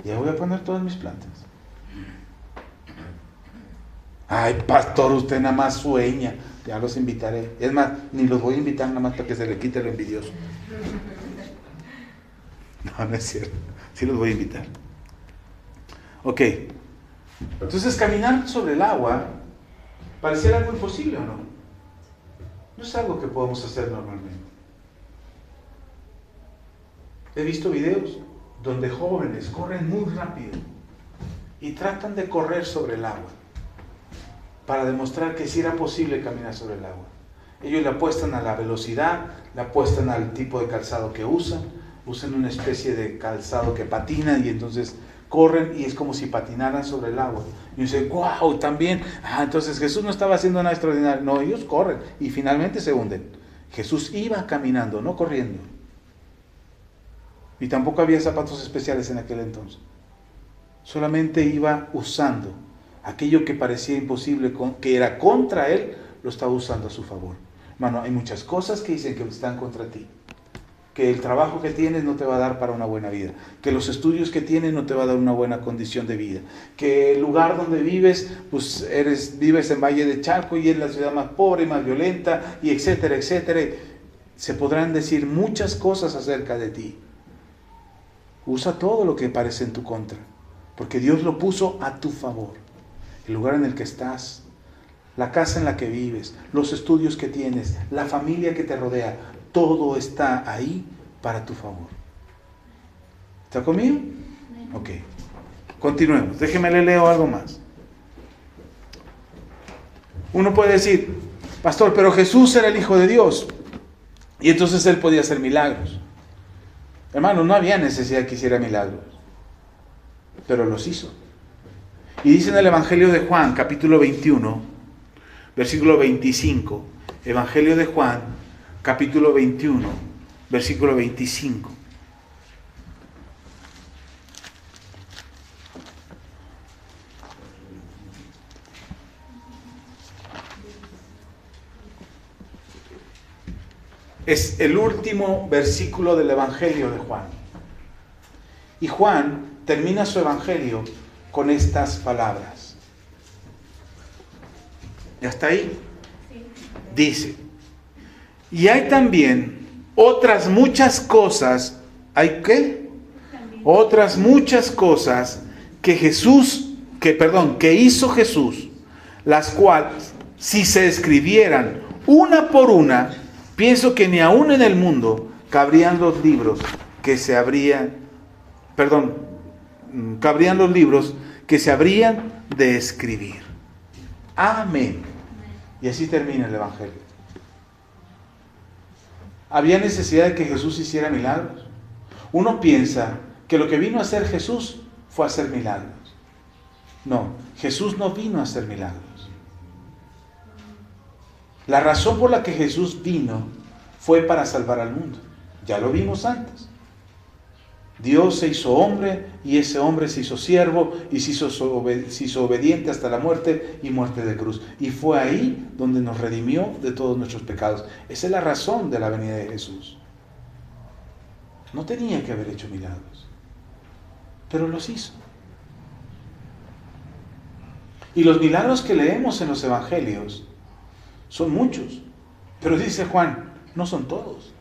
A: Y ahí voy a poner todas mis plantas. Ay, pastor, usted nada más sueña. Ya los invitaré. Es más, ni los voy a invitar nada más para que se le quite lo envidioso. No, no es cierto. Sí los voy a invitar. Ok. Entonces, caminar sobre el agua pareciera algo imposible, ¿o no? No es algo que podamos hacer normalmente. He visto videos donde jóvenes corren muy rápido y tratan de correr sobre el agua para demostrar que sí era posible caminar sobre el agua. Ellos le apuestan a la velocidad, le apuestan al tipo de calzado que usan una especie de calzado que patina y entonces corren y es como si patinaran sobre el agua. Y dice, wow, también, entonces Jesús no estaba haciendo nada extraordinario. No, ellos corren y finalmente se hunden. Jesús iba caminando, no corriendo. Y tampoco había zapatos especiales en aquel entonces. Solamente iba usando aquello que parecía imposible, que era contra él, lo estaba usando a su favor. Hermano, hay muchas cosas que dicen que están contra ti. Que el trabajo que tienes no te va a dar para una buena vida. Que los estudios que tienes no te va a dar una buena condición de vida. Que el lugar donde vives, pues vives en Valle de Chalco y es la ciudad más pobre, más violenta, y etcétera, etcétera. Se podrán decir muchas cosas acerca de ti. Usa todo lo que parece en tu contra, porque Dios lo puso a tu favor. El lugar en el que estás, la casa en la que vives, los estudios que tienes, la familia que te rodea, todo está ahí para tu favor. ¿Está conmigo? Ok. Continuemos. Déjeme le leo algo más. Uno puede decir, pastor, pero Jesús era el Hijo de Dios y entonces Él podía hacer milagros. Hermano, no había necesidad de que hiciera milagros, pero los hizo. Y dice en el Evangelio de Juan, capítulo 21, versículo 25, Evangelio de Juan, capítulo 21, versículo 25. Es el último versículo del Evangelio de Juan. Y Juan termina su Evangelio con estas palabras. ¿Ya está ahí? Dice, y hay también otras muchas cosas, ¿hay qué? Otras muchas cosas que hizo Jesús, las cuales, si se escribieran una por una, pienso que ni aún en el mundo cabrían los libros que se habrían de escribir. Amén. Y así termina el Evangelio. ¿Había necesidad de que Jesús hiciera milagros? Uno piensa que lo que vino a hacer Jesús fue hacer milagros. No, Jesús no vino a hacer milagros. La razón por la que Jesús vino fue para salvar al mundo. Ya lo vimos antes. Dios se hizo hombre y ese hombre se hizo siervo y se hizo obediente hasta la muerte y muerte de cruz. Y fue ahí donde nos redimió de todos nuestros pecados. Esa es la razón de la venida de Jesús. No tenía que haber hecho milagros, pero los hizo. Y los milagros que leemos en los evangelios son muchos, pero dice Juan, no son todos.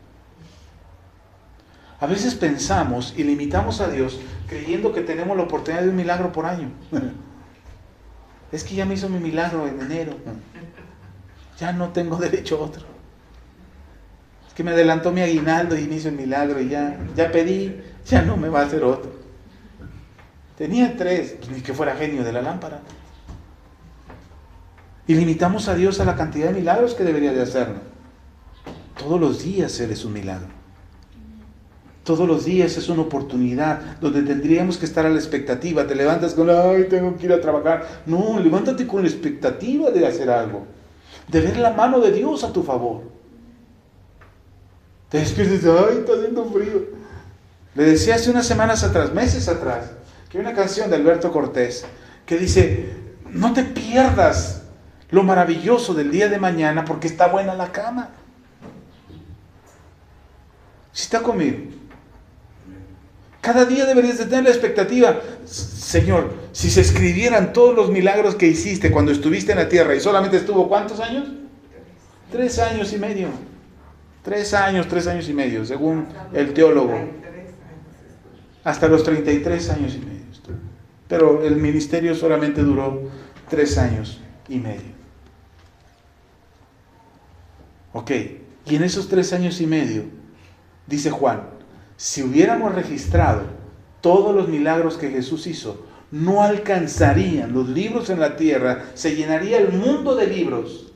A: A veces pensamos y limitamos a Dios creyendo que tenemos la oportunidad de un milagro por año. Es que ya me hizo mi milagro en enero. Ya no tengo derecho a otro. Es que me adelantó mi aguinaldo y me hizo el milagro y ya pedí, ya no me va a hacer otro. Tenía 3, pues ni que fuera genio de la lámpara. Y limitamos a Dios a la cantidad de milagros que debería de hacernos. Todos los días Él es un milagro. Todos los días es una oportunidad donde tendríamos que estar a la expectativa. Te levantas con, ay, tengo que ir a trabajar. No, levántate con la expectativa de hacer algo. De ver la mano de Dios a tu favor. Te despiertas, ay, está haciendo frío. Le decía hace unas semanas atrás, meses atrás, que hay una canción de Alberto Cortés que dice, no te pierdas lo maravilloso del día de mañana porque está buena la cama. ¿Sí está conmigo? Cada día deberías de tener la expectativa, Señor, si se escribieran todos los milagros que hiciste cuando estuviste en la tierra y solamente estuvo ¿cuántos años? 3 años y medio. 3 años y medio, según el teólogo. Hasta los 33 años y medio. Pero el ministerio solamente duró 3 años y medio. Ok, y en esos 3 años y medio, dice Juan, si hubiéramos registrado todos los milagros que Jesús hizo, no alcanzarían los libros en la tierra, se llenaría el mundo de libros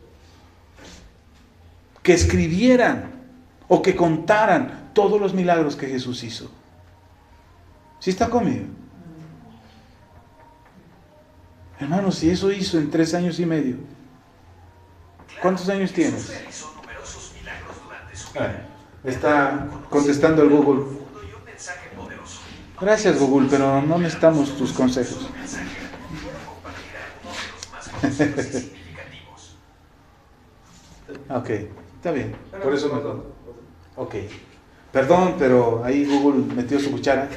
A: que escribieran o que contaran todos los milagros que Jesús hizo. ¿Sí está conmigo? Hermanos, si eso hizo en 3 años y medio, ¿cuántos años tienes? Está contestando el Google. Gracias, Google, pero no necesitamos tus consejos. Ok, está bien. Por eso me... Ok. Perdón, pero ahí Google metió su cuchara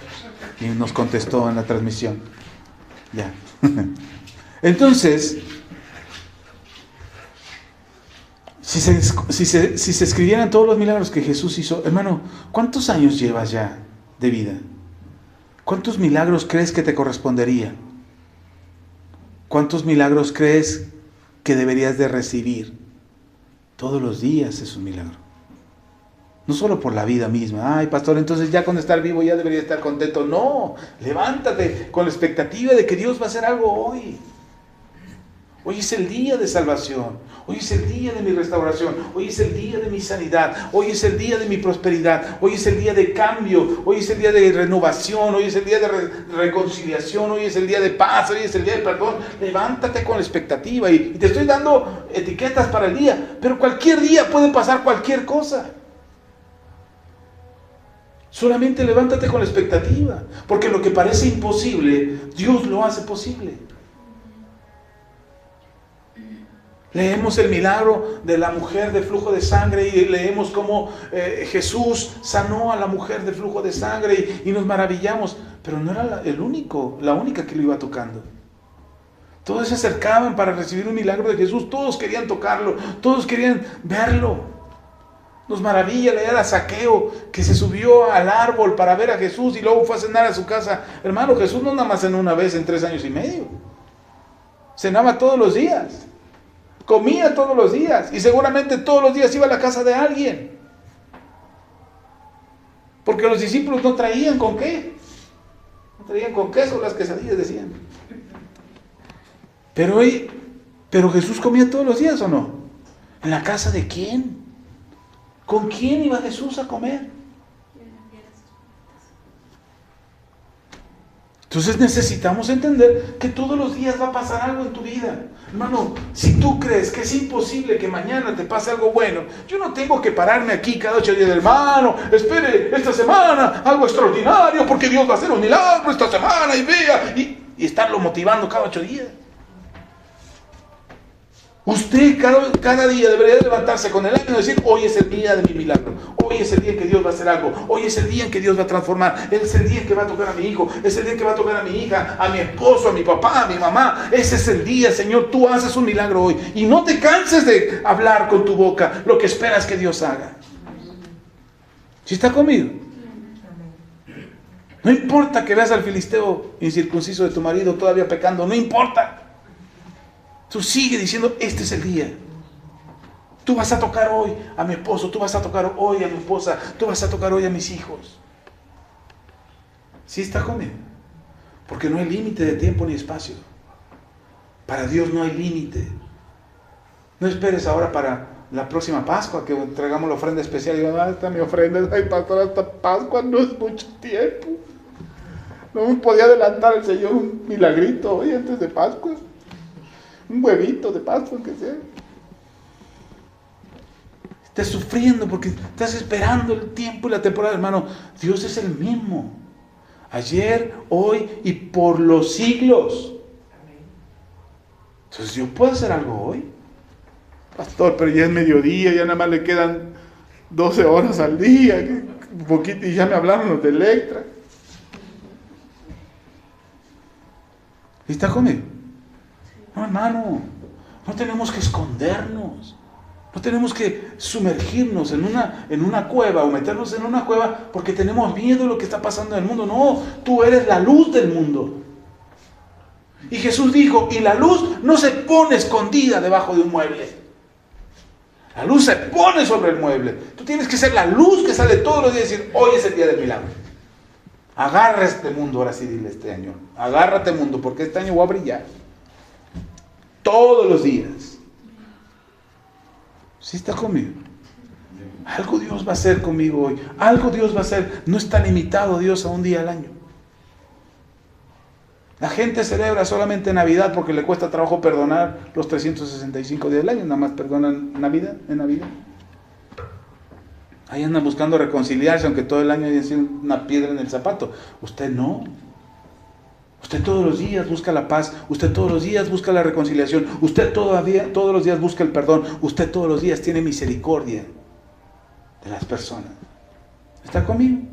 A: y nos contestó en la transmisión. Ya. Entonces, si se escribieran todos los milagros que Jesús hizo, hermano, ¿cuántos años llevas ya de vida? ¿Cuántos milagros crees que te correspondería? ¿Cuántos milagros crees que deberías de recibir? Todos los días es un milagro. No solo por la vida misma. Ay, pastor, entonces ya con estar vivo ya debería estar contento. No, levántate con la expectativa de que Dios va a hacer algo hoy. Hoy es el día de salvación. Hoy es el día de mi restauración. Hoy es el día de mi sanidad. Hoy es el día de mi prosperidad. Hoy es el día de cambio. Hoy es el día de renovación. Hoy es el día de reconciliación. Hoy es el día de paz. Hoy es el día de perdón. Levántate con la expectativa. Y te estoy dando etiquetas para el día. Pero cualquier día puede pasar cualquier cosa. Solamente levántate con la expectativa. Porque lo que parece imposible, Dios lo hace posible. Leemos el milagro de la mujer de flujo de sangre y leemos cómo Jesús sanó a la mujer de flujo de sangre y nos maravillamos, pero no era la única que lo iba tocando. Todos se acercaban para recibir un milagro de Jesús, todos querían tocarlo, todos querían verlo. Nos maravilla leer a Zaqueo, que se subió al árbol para ver a Jesús y luego fue a cenar a su casa. Hermano, Jesús no nada más cenó una vez en 3 años y medio. Cenaba todos los días. Comía todos los días. Y seguramente todos los días iba a la casa de alguien. Porque los discípulos no traían con qué. No traían con queso las quesadillas, decían. Pero Jesús comía todos los días, ¿o no? ¿En la casa de quién? ¿Con quién iba Jesús a comer? Entonces necesitamos entender que todos los días va a pasar algo en tu vida. Hermano, si tú crees que es imposible que mañana te pase algo bueno, yo no tengo que pararme aquí cada 8 días, hermano, espere esta semana algo extraordinario porque Dios va a hacer un milagro esta semana y vea, y estarlo motivando cada 8 días. Usted cada día debería levantarse con el ánimo y decir, hoy es el día de mi milagro, hoy es el día en que Dios va a hacer algo, hoy es el día en que Dios va a transformar, es el día en que va a tocar a mi hijo, es el día en que va a tocar a mi hija, a mi esposo, a mi papá, a mi mamá. Ese es el día, Señor, tú haces un milagro hoy y no te canses de hablar con tu boca lo que esperas que Dios haga. ¿Sí está conmigo? No importa que veas al filisteo incircunciso de tu marido todavía pecando, no importa. Tú sigue diciendo, este es el día. Tú vas a tocar hoy a mi esposo, tú vas a tocar hoy a mi esposa, tú vas a tocar hoy a mis hijos. ¿Sí está conmigo? Porque no hay límite de tiempo ni espacio. Para Dios no hay límite. No esperes ahora para la próxima Pascua que traigamos la ofrenda especial. Y digo, esta mi ofrenda, ay pastor, hasta Pascua no es mucho tiempo. No me podía adelantar el Señor un milagrito hoy antes de Pascua. Un huevito de Pascua, aunque sea. Estás sufriendo porque estás esperando el tiempo y la temporada, hermano. Dios es el mismo. Ayer, hoy y por los siglos. Entonces, ¿yo puedo hacer algo hoy? Pastor, pero ya es mediodía, ya nada más le quedan 12 horas al día. Un poquito, y ya me hablaron los de Electra. ¿Está conmigo? No, hermano, no tenemos que escondernos, no tenemos que sumergirnos en una cueva o meternos en una cueva porque tenemos miedo de lo que está pasando en el mundo. No, tú eres la luz del mundo. Y Jesús dijo, y la luz no se pone escondida debajo de un mueble. La luz se pone sobre el mueble. Tú tienes que ser la luz que sale todos los días y decir, hoy es el día del milagro. Agarra este mundo, ahora sí dile este año. Agárrate mundo, porque este año voy a brillar. Todos los días. ¿Sí está conmigo? Algo Dios va a hacer conmigo hoy. Algo Dios va a hacer. No está limitado Dios a un día al año. La gente celebra solamente Navidad porque le cuesta trabajo perdonar los 365 días del año. Nada más perdonan Navidad, en Navidad. Ahí andan buscando reconciliarse, aunque todo el año hayan sido una piedra en el zapato. Usted no. Usted todos los días busca la paz. Usted todos los días busca la reconciliación. Usted todos los días busca el perdón. Usted todos los días tiene misericordia de las personas. ¿Está conmigo?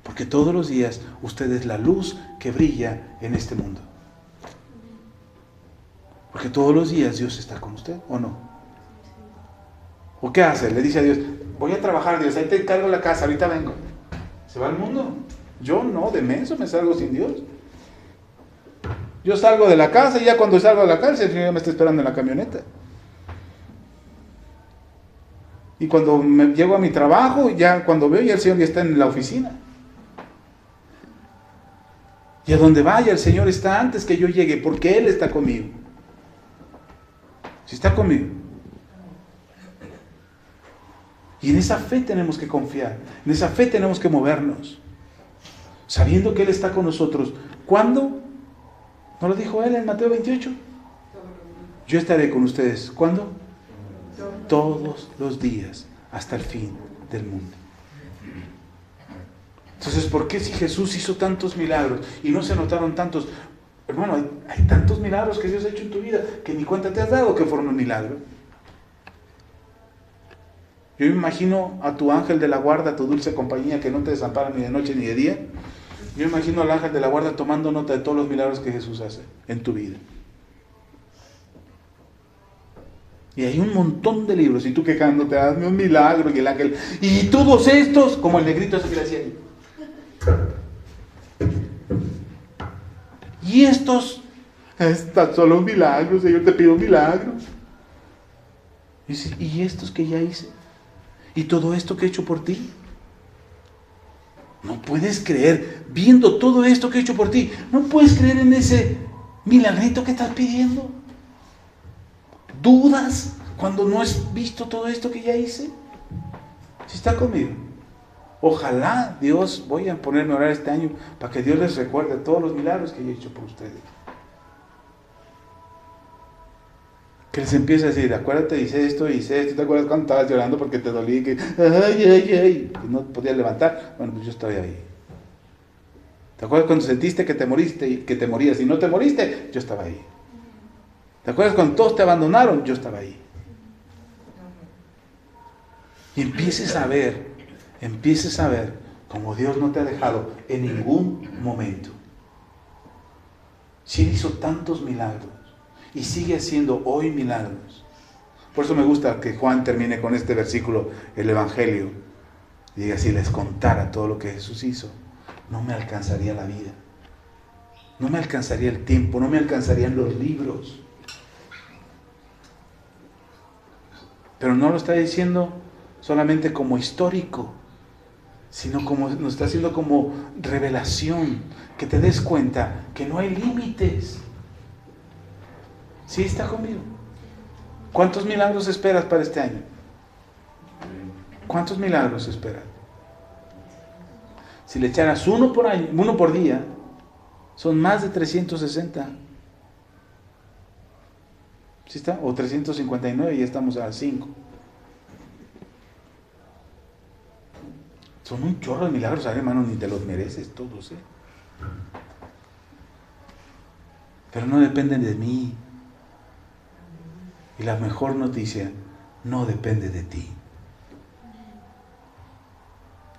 A: Porque todos los días usted es la luz que brilla en este mundo. Porque todos los días Dios está con usted, ¿o no? ¿O qué hace? Le dice a Dios, voy a trabajar, Dios, ahí te encargo la casa, ahorita vengo. ¿Se va al mundo? Yo no, de menso me salgo sin Dios. Yo salgo de la casa y ya cuando salgo de la casa, el Señor ya me está esperando en la camioneta. Y cuando llego a mi trabajo, ya cuando veo, ya el Señor ya está en la oficina. Y a donde vaya, el Señor está antes que yo llegue, porque Él está conmigo. Si está conmigo. Y en esa fe tenemos que confiar, en esa fe tenemos que movernos, sabiendo que Él está con nosotros. ¿Cuándo? ¿No lo dijo Él en Mateo 28? Yo estaré con ustedes. ¿Cuándo? Todos los días, hasta el fin del mundo. Entonces, ¿por qué si Jesús hizo tantos milagros y no se notaron tantos? Hermano, hay tantos milagros que Dios ha hecho en tu vida que ni cuenta te has dado que fueron un milagro. Yo me imagino a tu ángel de la guarda, tu dulce compañía que no te desampara ni de noche ni de día. Yo me imagino al ángel de la guarda tomando nota de todos los milagros que Jesús hace en tu vida. Y hay un montón de libros, y tú quejándote, hazme un milagro, y el ángel, y todos estos, como el negrito ese que le hacía ahí. Y estos, está solo un milagro, Señor, te pido un milagro. Y dice, ¿y estos que ya hice? ¿Y todo esto que he hecho por ti? No puedes creer, viendo todo esto que he hecho por ti, no puedes creer en ese milagrito que estás pidiendo. ¿Dudas cuando no has visto todo esto que ya hice? Si está conmigo. Ojalá Dios, voy a ponerme a orar este año para que Dios les recuerde todos los milagros que yo he hecho por ustedes. Que les empiece a decir, acuérdate, hice esto, ¿te acuerdas cuando estabas llorando porque te dolía? Que que no podías levantar. Bueno, pues yo estaba ahí. ¿Te acuerdas cuando sentiste que te moriste, que te morías y no te moriste? Yo estaba ahí. ¿Te acuerdas cuando todos te abandonaron? Yo estaba ahí. Y empieces a ver cómo Dios no te ha dejado en ningún momento. Si Él hizo tantos milagros y sigue haciendo hoy milagros. Por eso me gusta que Juan termine con este versículo, el Evangelio, y diga, si les contara todo lo que Jesús hizo, no me alcanzaría la vida, no me alcanzaría el tiempo, no me alcanzarían los libros. Pero no lo está diciendo solamente como histórico, sino como nos está haciendo como revelación, que te des cuenta que no hay límites. ¿Sí está conmigo? ¿Cuántos milagros esperas para este año? ¿Cuántos milagros esperas? Si le echaras uno por año, uno por día, son más de 360. ¿Sí está? O 359 y ya estamos a 5. Son un chorro de milagros, hermano, ni te los mereces todos, Pero no dependen de mí. Y la mejor noticia, no depende de ti.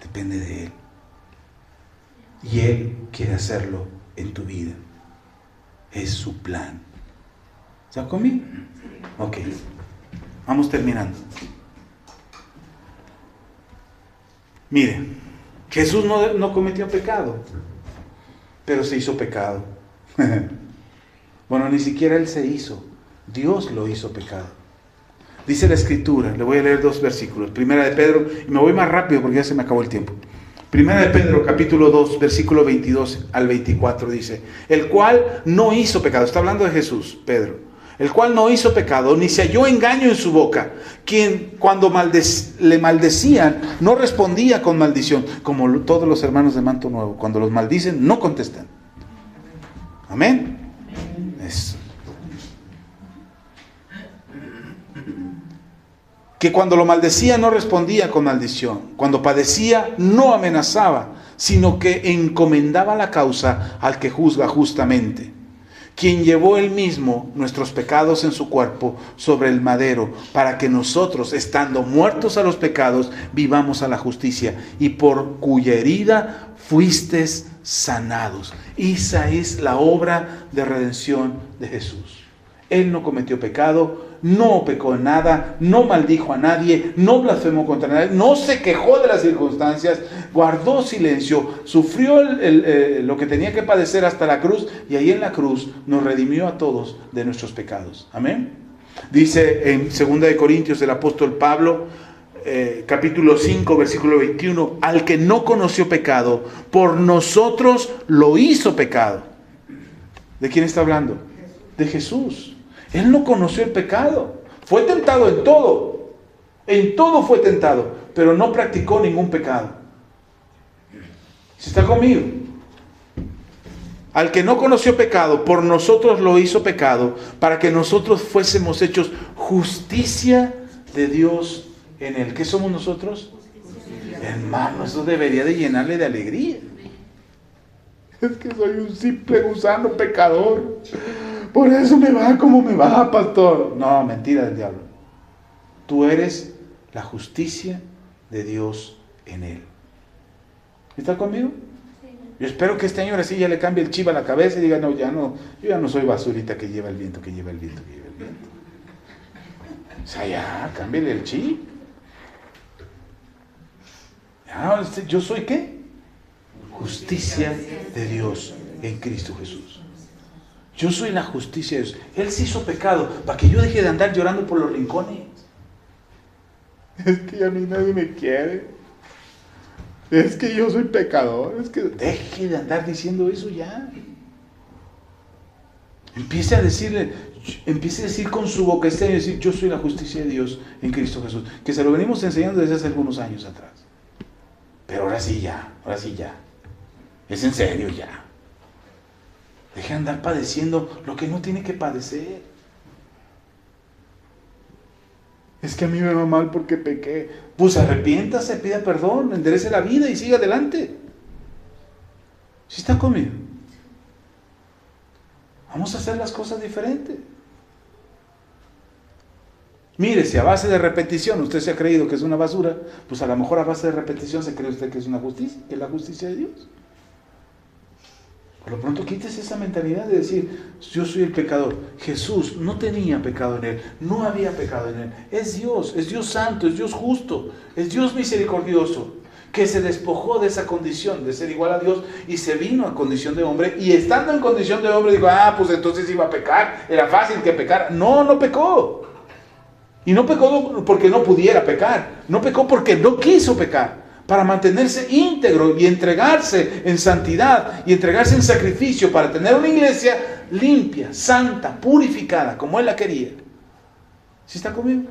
A: Depende de Él. Y Él quiere hacerlo en tu vida. Es su plan. ¿Está conmigo? Ok. Vamos terminando. Mire, Jesús no cometió pecado, pero se hizo pecado. Bueno, ni siquiera Él se hizo. Dios lo hizo pecado. Dice la Escritura, le voy a leer 2 versículos. Primera de Pedro, y me voy más rápido porque ya se me acabó el tiempo. Primera de Pedro, capítulo 2, versículo 22 al 24, dice, el cual no hizo pecado. Está hablando de Jesús, Pedro. El cual no hizo pecado, ni se halló engaño en su boca. Quien cuando le maldecían, no respondía con maldición, como todos los hermanos de Manto Nuevo. Cuando los maldicen, no contestan. Amén. Eso. que cuando lo maldecía no respondía con maldición, cuando padecía no amenazaba, sino que encomendaba la causa al que juzga justamente, quien llevó él mismo nuestros pecados en su cuerpo sobre el madero, para que nosotros, estando muertos a los pecados, vivamos a la justicia, y por cuya herida fuisteis sanados. Esa es la obra de redención de Jesús. Él no cometió pecado, no pecó en nada, no maldijo a nadie, no blasfemó contra nadie, no se quejó de las circunstancias, guardó silencio, sufrió lo que tenía que padecer hasta la cruz, y ahí en la cruz nos redimió a todos de nuestros pecados. Amén. Dice en 2 Corintios el apóstol Pablo, capítulo 5, versículo 21, al que no conoció pecado, por nosotros lo hizo pecado. ¿De quién está hablando? De Jesús. Él no conoció el pecado. Fue tentado en todo. En todo fue tentado, pero no practicó ningún pecado. ¿Se está conmigo? Al que no conoció pecado, por nosotros lo hizo pecado, para que nosotros fuésemos hechos justicia de Dios en él. ¿Qué somos nosotros? Hermano, eso debería de llenarle de alegría. Es que soy un simple gusano pecador. Por eso me va como me va, pastor. No, mentira del diablo. Tú eres la justicia de Dios en él. ¿Está conmigo? Yo espero que este año ahora sí ya le cambie el chivo a la cabeza y diga, no, yo ya no soy basurita que lleva el viento, que lleva el viento, que lleva el viento. O sea, ya, cámbiale el chip. Ya, ¿yo soy qué? Justicia de Dios en Cristo Jesús. Yo soy la justicia de Dios. Él se hizo pecado para que yo deje de andar llorando por los rincones. Es que a mí nadie me quiere. Es que yo soy pecador. Es que deje de andar diciendo eso ya. Empiece a decir con su boca este año, decir, yo soy la justicia de Dios en Cristo Jesús. Que se lo venimos enseñando desde hace algunos años atrás. Pero ahora sí ya. Es en serio ya. Deje de andar padeciendo lo que no tiene que padecer. Es que a mí me va mal porque pequé. Pues arrepiéntase, pida perdón, enderece la vida y siga adelante. ¿Sí está conmigo? Vamos a hacer las cosas diferentes. Mire, si a base de repetición usted se ha creído que es una basura, pues a lo mejor a base de repetición se cree usted que es una justicia, que es la justicia de Dios. Por lo pronto quítese esa mentalidad de decir, yo soy el pecador. Jesús no tenía pecado en él, no había pecado en él. Es Dios santo, es Dios justo, es Dios misericordioso, que se despojó de esa condición de ser igual a Dios y se vino a condición de hombre, y estando en condición de hombre digo, pues entonces iba a pecar, era fácil que pecara. No pecó. Y no pecó porque no pudiera pecar, no pecó porque no quiso pecar. Para mantenerse íntegro y entregarse en santidad y entregarse en sacrificio para tener una iglesia limpia, santa, purificada, como Él la quería. ¿Sí está conmigo?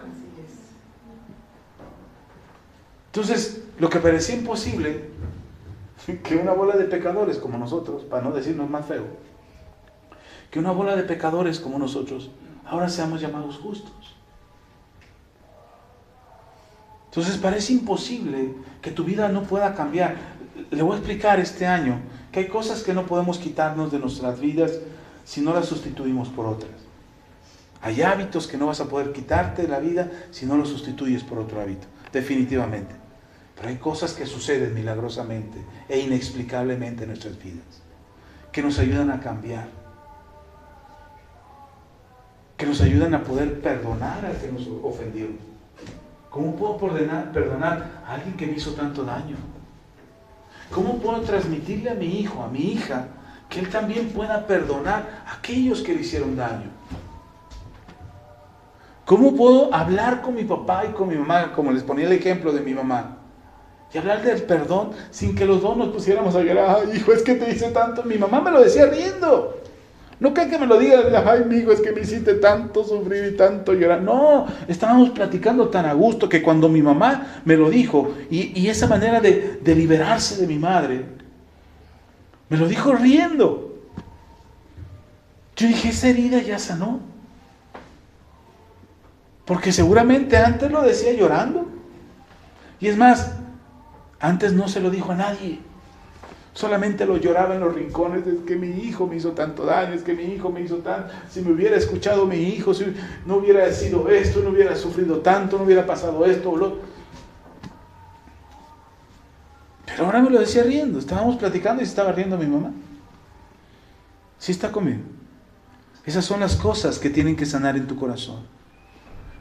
A: Entonces, lo que parecía imposible, que una bola de pecadores como nosotros, para no decirnos más feo, que una bola de pecadores como nosotros, ahora seamos llamados justos. Entonces parece imposible que tu vida no pueda cambiar. Le voy a explicar este año que hay cosas que no podemos quitarnos de nuestras vidas si no las sustituimos por otras. Hay hábitos que no vas a poder quitarte de la vida si no los sustituyes por otro hábito, definitivamente. Pero hay cosas que suceden milagrosamente e inexplicablemente en nuestras vidas, que nos ayudan a cambiar, que nos ayudan a poder perdonar al que nos ofendió. ¿Cómo puedo perdonar a alguien que me hizo tanto daño? ¿Cómo puedo transmitirle a mi hijo, a mi hija, que él también pueda perdonar a aquellos que le hicieron daño? ¿Cómo puedo hablar con mi papá y con mi mamá, como les ponía el ejemplo de mi mamá, y hablar del perdón sin que los dos nos pusiéramos a llorar? Ay, hijo, es que te hice tanto. Mi mamá me lo decía riendo. No creo que me lo diga, ay, amigo, es que me hiciste tanto sufrir y tanto llorar. No, estábamos platicando tan a gusto que cuando mi mamá me lo dijo, y esa manera de liberarse de mi madre, me lo dijo riendo. Yo dije, esa herida ya sanó. Porque seguramente antes lo decía llorando. Y es más, antes no se lo dijo a nadie. Solamente lo lloraba en los rincones. Es que mi hijo me hizo tanto daño, es que mi hijo me hizo tanto. Si me hubiera escuchado mi hijo, si no hubiera sido esto, no hubiera sufrido tanto, no hubiera pasado esto o lo. Pero ahora me lo decía riendo. Estábamos platicando y se estaba riendo mi mamá. ¿Sí está conmigo? Esas son las cosas que tienen que sanar en tu corazón.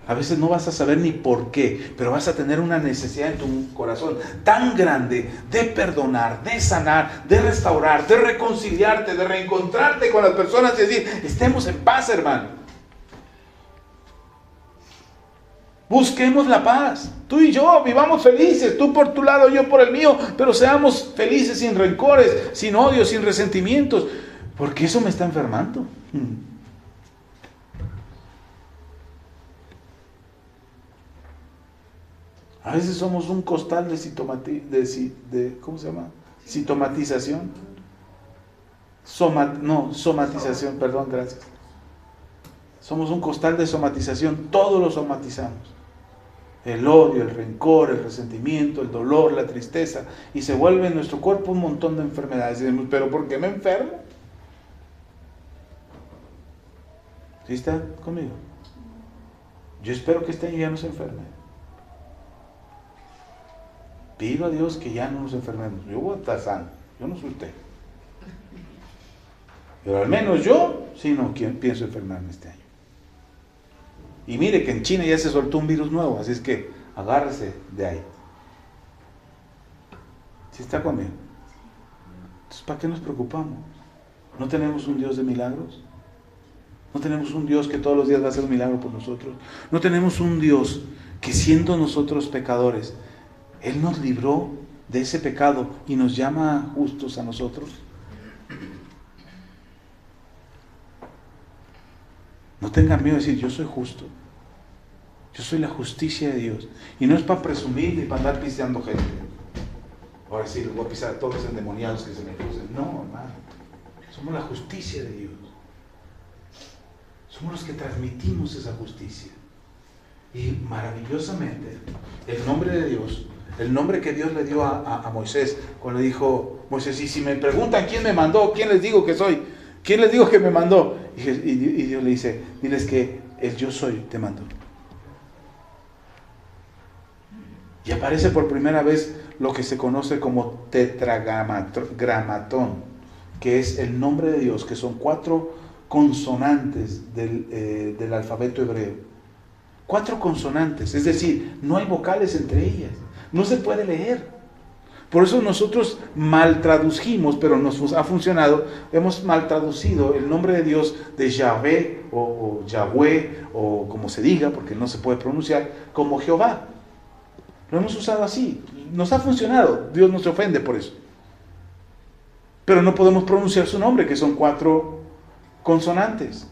A: A veces no vas a saber ni por qué, pero vas a tener una necesidad en tu corazón tan grande de perdonar, de sanar, de restaurar, de reconciliarte, de reencontrarte con las personas y decir, estemos en paz, hermano. Busquemos la paz. Tú y yo vivamos felices, tú por tu lado, yo por el mío, pero seamos felices sin rencores, sin odios, sin resentimientos, porque eso me está enfermando. A veces somos un costal de ¿cómo se llama? Citomatización. Somatización, perdón, gracias. Somos un costal de somatización, todo lo somatizamos. El odio, el rencor, el resentimiento, el dolor, la tristeza, y se vuelve en nuestro cuerpo un montón de enfermedades. Y decimos, ¿pero por qué me enfermo? ¿Sí está conmigo? Yo espero que este año ya no se enferme. Pido a Dios que ya no nos enfermemos. Yo voy a estar sano, yo no soy usted. Pero al menos yo, sí, no pienso enfermarme este año. Y mire que en China ya se soltó un virus nuevo, así es que agárrese de ahí. ¿Sí está conmigo? Entonces, ¿para qué nos preocupamos? ¿No tenemos un Dios de milagros? ¿No tenemos un Dios que todos los días va a hacer un milagro por nosotros? ¿No tenemos un Dios que siendo nosotros pecadores, Él nos libró de ese pecado y nos llama justos a nosotros? No tengan miedo de decir, yo soy justo. Yo soy la justicia de Dios. Y no es para presumir ni para andar pisteando gente. Ahora sí, los voy a pisar a todos los endemoniados que se me crucen. No, hermano. Somos la justicia de Dios. Somos los que transmitimos esa justicia. Y maravillosamente, el nombre de Dios, el nombre que Dios le dio a Moisés, cuando le dijo, Moisés, y si me preguntan quién me mandó, ¿quién les digo que soy? ¿Quién les digo que me mandó? Y Dios le dice, diles que el yo soy te mandó. Y aparece por primera vez lo que se conoce como tetragramatón, que es el nombre de Dios, que son 4 consonantes del alfabeto hebreo. 4 consonantes, es decir, no hay vocales entre ellas, no se puede leer. Por eso nosotros mal tradujimos, pero nos ha funcionado, hemos mal traducido el nombre de Dios de Yahvé o Yahweh o como se diga, porque no se puede pronunciar, como Jehová. Lo hemos usado así, nos ha funcionado, Dios no se ofende por eso. Pero no podemos pronunciar su nombre, que son 4 consonantes.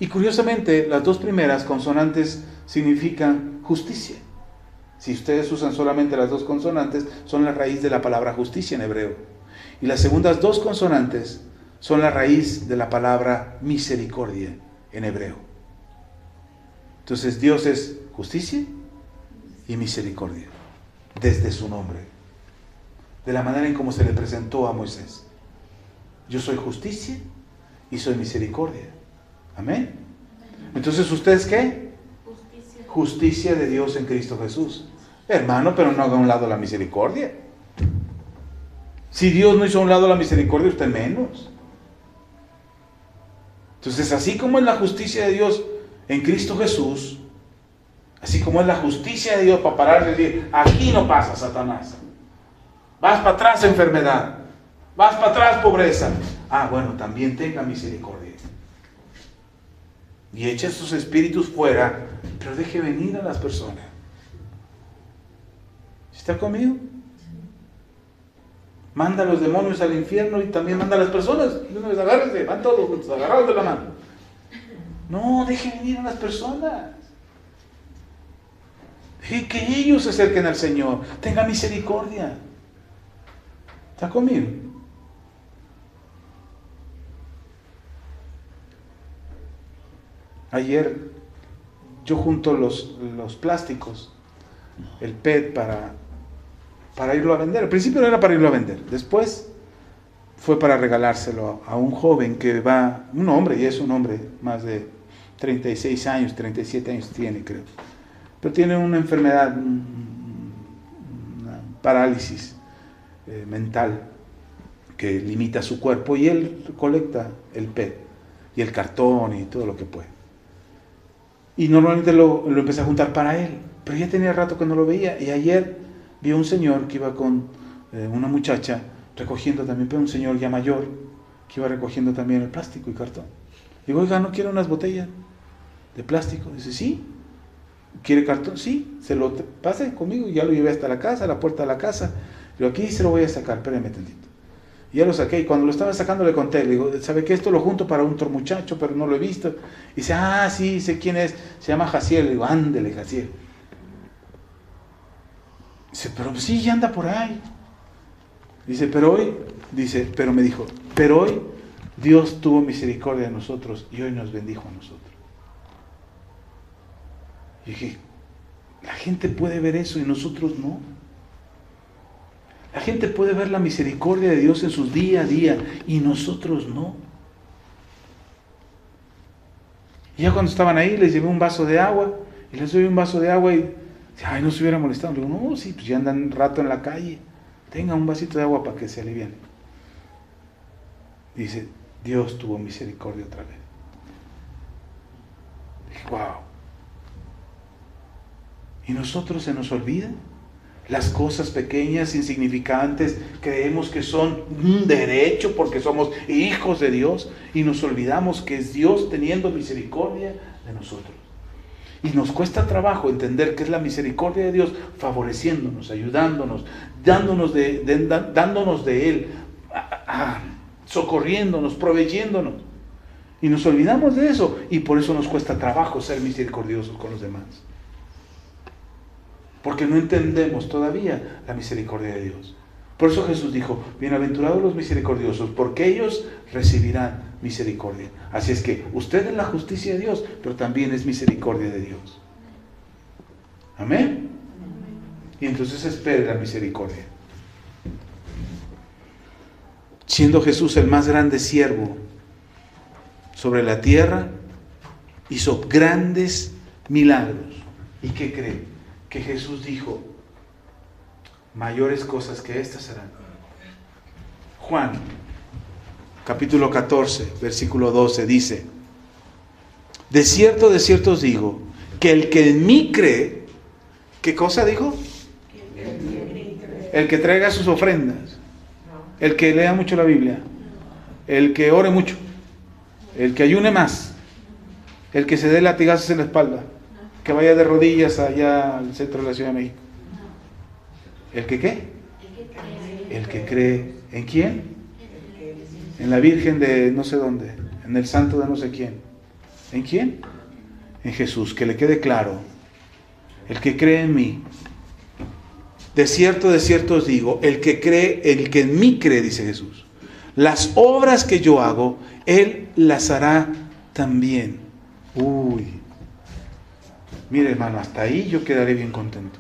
A: Y curiosamente, las 2 primeras consonantes significan justicia. Si ustedes usan solamente las 2 consonantes, son la raíz de la palabra justicia en hebreo. Y las segundas 2 consonantes son la raíz de la palabra misericordia en hebreo. Entonces Dios es justicia y misericordia, desde su nombre, de la manera en cómo se le presentó a Moisés. Yo soy justicia y soy misericordia. Amén. Entonces, ¿ustedes qué? Justicia de Dios en Cristo Jesús. Hermano, pero no haga a un lado la misericordia. Si Dios no hizo a un lado la misericordia, usted menos. Entonces, así como es la justicia de Dios en Cristo Jesús, así como es la justicia de Dios para parar y decir, aquí no pasa, Satanás. Vas para atrás, enfermedad. Vas para atrás, pobreza. Ah, bueno, también tenga misericordia. Y eche esos espíritus fuera, pero deje venir a las personas. ¿Está conmigo? Manda a los demonios al infierno y también manda a las personas. Y una vez agárrense, van todos agarrados de la mano. No, deje venir a las personas. Deje que ellos se acerquen al Señor. Tenga misericordia. ¿Está conmigo? Ayer yo junto los plásticos, el PET para irlo a vender. Al principio no era para irlo a vender, después fue para regalárselo a un joven que va, un hombre, y es un hombre más de 36 años, 37 años tiene, creo. Pero tiene una enfermedad, una parálisis mental que limita su cuerpo, y él colecta el PET y el cartón y todo lo que puede. Y normalmente lo empecé a juntar para él, pero ya tenía rato que no lo veía, y ayer vio un señor que iba con una muchacha recogiendo también, pero un señor ya mayor que iba recogiendo también el plástico y cartón. Digo, oiga, ¿no quiere unas botellas de plástico? Dice, sí. ¿Quiere cartón? Sí. Se lo pase conmigo, y ya lo llevé hasta la casa, a la puerta de la casa. Digo, aquí se lo voy a sacar, espérame tantito. Y ya lo saqué, y cuando lo estaba sacando le conté, le digo, ¿sabe qué? Esto lo junto para otro muchacho, pero no lo he visto. Y dice, ah, sí, sé quién es, se llama Jaciel. Le digo, ándele, Jaciel. Dice, pero sí, ya anda por ahí. Dice, pero me dijo, pero hoy Dios tuvo misericordia de nosotros y hoy nos bendijo a nosotros. Y dije, la gente puede ver eso y nosotros no. La gente puede ver la misericordia de Dios en sus día a día y nosotros no. Y ya cuando estaban ahí les llevé un vaso de agua, y les doy un vaso de agua y, ay, no se hubiera molestado. Le digo, no, sí, pues ya andan un rato en la calle, tenga un vasito de agua para que se aliviane. Dice, Dios tuvo misericordia otra vez. Dije, wow. ¿Y nosotros se nos olvida? Las cosas pequeñas, insignificantes, creemos que son un derecho porque somos hijos de Dios, y nos olvidamos que es Dios teniendo misericordia de nosotros. Y nos cuesta trabajo entender que es la misericordia de Dios favoreciéndonos, ayudándonos, dándonos de Él, socorriéndonos, proveyéndonos. Y nos olvidamos de eso, y por eso nos cuesta trabajo ser misericordiosos con los demás. Porque no entendemos todavía la misericordia de Dios. Por eso Jesús dijo, bienaventurados los misericordiosos, porque ellos recibirán misericordia. Así es que usted es la justicia de Dios, pero también es misericordia de Dios. Amén. Y entonces espere la misericordia. Siendo Jesús el más grande siervo sobre la tierra, hizo grandes milagros. ¿Y qué cree? Que Jesús dijo, mayores cosas que estas harán. Juan, capítulo 14, versículo 12, dice, de cierto os digo, que el que en mí cree, ¿qué cosa dijo? El que traiga sus ofrendas, el que lea mucho la Biblia, el que ore mucho, el que ayune más, el que se dé latigazos en la espalda, que vaya de rodillas allá al centro de la Ciudad de México. ¿El que qué? El que cree. ¿En quién? En la Virgen de no sé dónde, en el santo de no sé quién. ¿En quién? En Jesús, que le quede claro. El que cree en mí. De cierto os digo, el que en mí cree, dice Jesús, las obras que yo hago, Él las hará también. Uy. Mire, hermano, hasta ahí yo quedaré bien contento.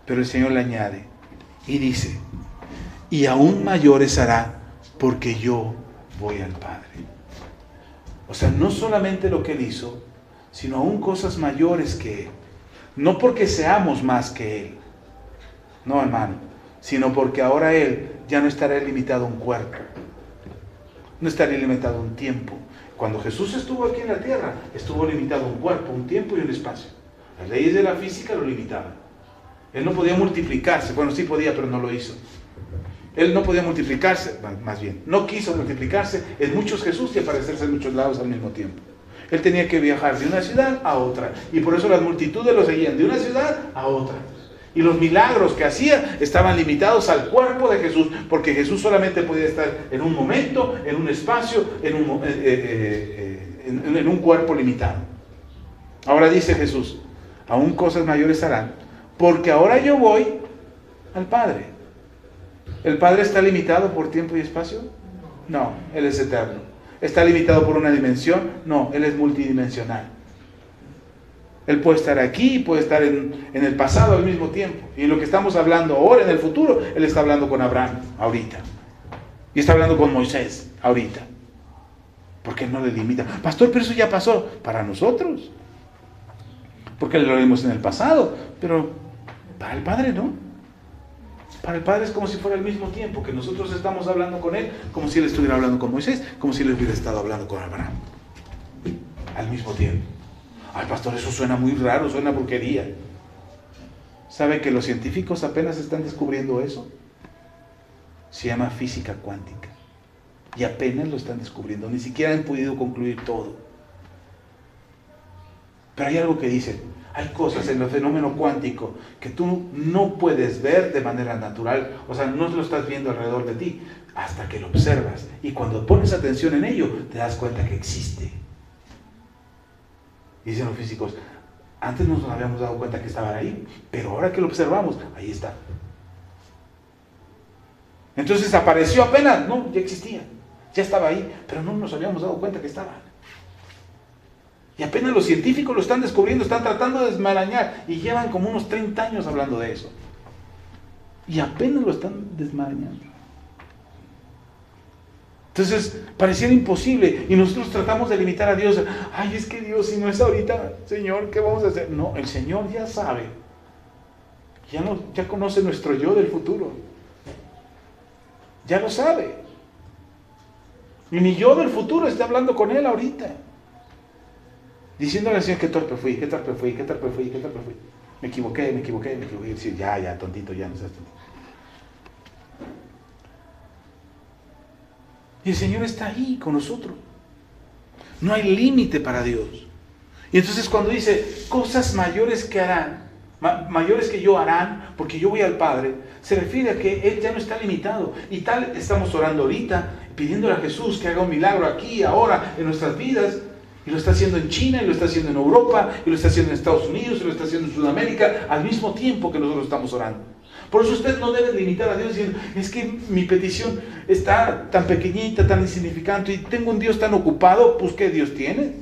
A: Pero el Señor le añade y dice, y aún mayores hará, porque yo voy al Padre. O sea, no solamente lo que Él hizo, sino aún cosas mayores que Él. No porque seamos más que Él, no, hermano, sino porque ahora Él ya no estará limitado a un cuerpo, no estará limitado a un tiempo. Cuando Jesús estuvo aquí en la tierra, estuvo limitado a un cuerpo, un tiempo y un espacio. Las leyes de la física lo limitaban. Él no podía multiplicarse. Bueno, sí podía, pero no lo hizo. Él no podía multiplicarse, más bien, no quiso multiplicarse en muchos Jesús y aparecerse en muchos lados al mismo tiempo. Él tenía que viajar de una ciudad a otra. Y por eso las multitudes lo seguían de una ciudad a otra. Y los milagros que hacía estaban limitados al cuerpo de Jesús, porque Jesús solamente podía estar en un momento, en un espacio, en un cuerpo limitado. Ahora dice Jesús, aún cosas mayores harán, porque ahora yo voy al Padre. ¿El Padre está limitado por tiempo y espacio? No, Él es eterno. ¿Está limitado por una dimensión? No, Él es multidimensional. Él puede estar aquí, puede estar en el pasado al mismo tiempo. Y en lo que estamos hablando ahora, en el futuro, Él está hablando con Abraham ahorita. Y está hablando con Moisés ahorita. Porque Él no le limita. Pastor, pero eso ya pasó para nosotros. Porque lo vimos en el pasado. Pero para el Padre no. Para el Padre es como si fuera al mismo tiempo que nosotros estamos hablando con Él, como si Él estuviera hablando con Moisés, como si Él hubiera estado hablando con Abraham. Al mismo tiempo. Ay, pastor, eso suena muy raro, suena porquería. ¿Sabe que los científicos apenas están descubriendo eso? Se llama física cuántica. Y apenas lo están descubriendo. Ni siquiera han podido concluir todo. Pero hay algo que dice, hay cosas en el fenómeno cuántico que tú no puedes ver de manera natural. O sea, no lo estás viendo alrededor de ti hasta que lo observas. Y cuando pones atención en ello, te das cuenta que existe. Dicen los físicos, antes no nos habíamos dado cuenta que estaban ahí, pero ahora que lo observamos, ahí está. Entonces apareció apenas, no, ya existía, ya estaba ahí, pero no nos habíamos dado cuenta que estaba. Y apenas los científicos lo están descubriendo, están tratando de desmarañar, y llevan como unos 30 años hablando de eso. Y apenas lo están desmarañando. Entonces, pareciera imposible, y nosotros tratamos de limitar a Dios. Ay, es que Dios, si no es ahorita, Señor, ¿qué vamos a hacer? No, el Señor ya sabe, ya conoce nuestro yo del futuro, ya lo sabe, y mi yo del futuro está hablando con Él ahorita, diciéndole al Señor, qué torpe fui, me equivoqué, y decir, ya, tontito, ya no seas tontito. Y el Señor está ahí con nosotros. No hay límite para Dios. Y entonces cuando dice, cosas mayores que harán, mayores que yo harán, porque yo voy al Padre, se refiere a que Él ya no está limitado. Y tal estamos orando ahorita, pidiéndole a Jesús que haga un milagro aquí, ahora, en nuestras vidas. Y lo está haciendo en China, y lo está haciendo en Europa, y lo está haciendo en Estados Unidos, y lo está haciendo en Sudamérica, al mismo tiempo que nosotros estamos orando. Por eso usted no debe limitar a Dios diciendo, es que mi petición está tan pequeñita, tan insignificante, y tengo un Dios tan ocupado. Pues ¿qué Dios tiene?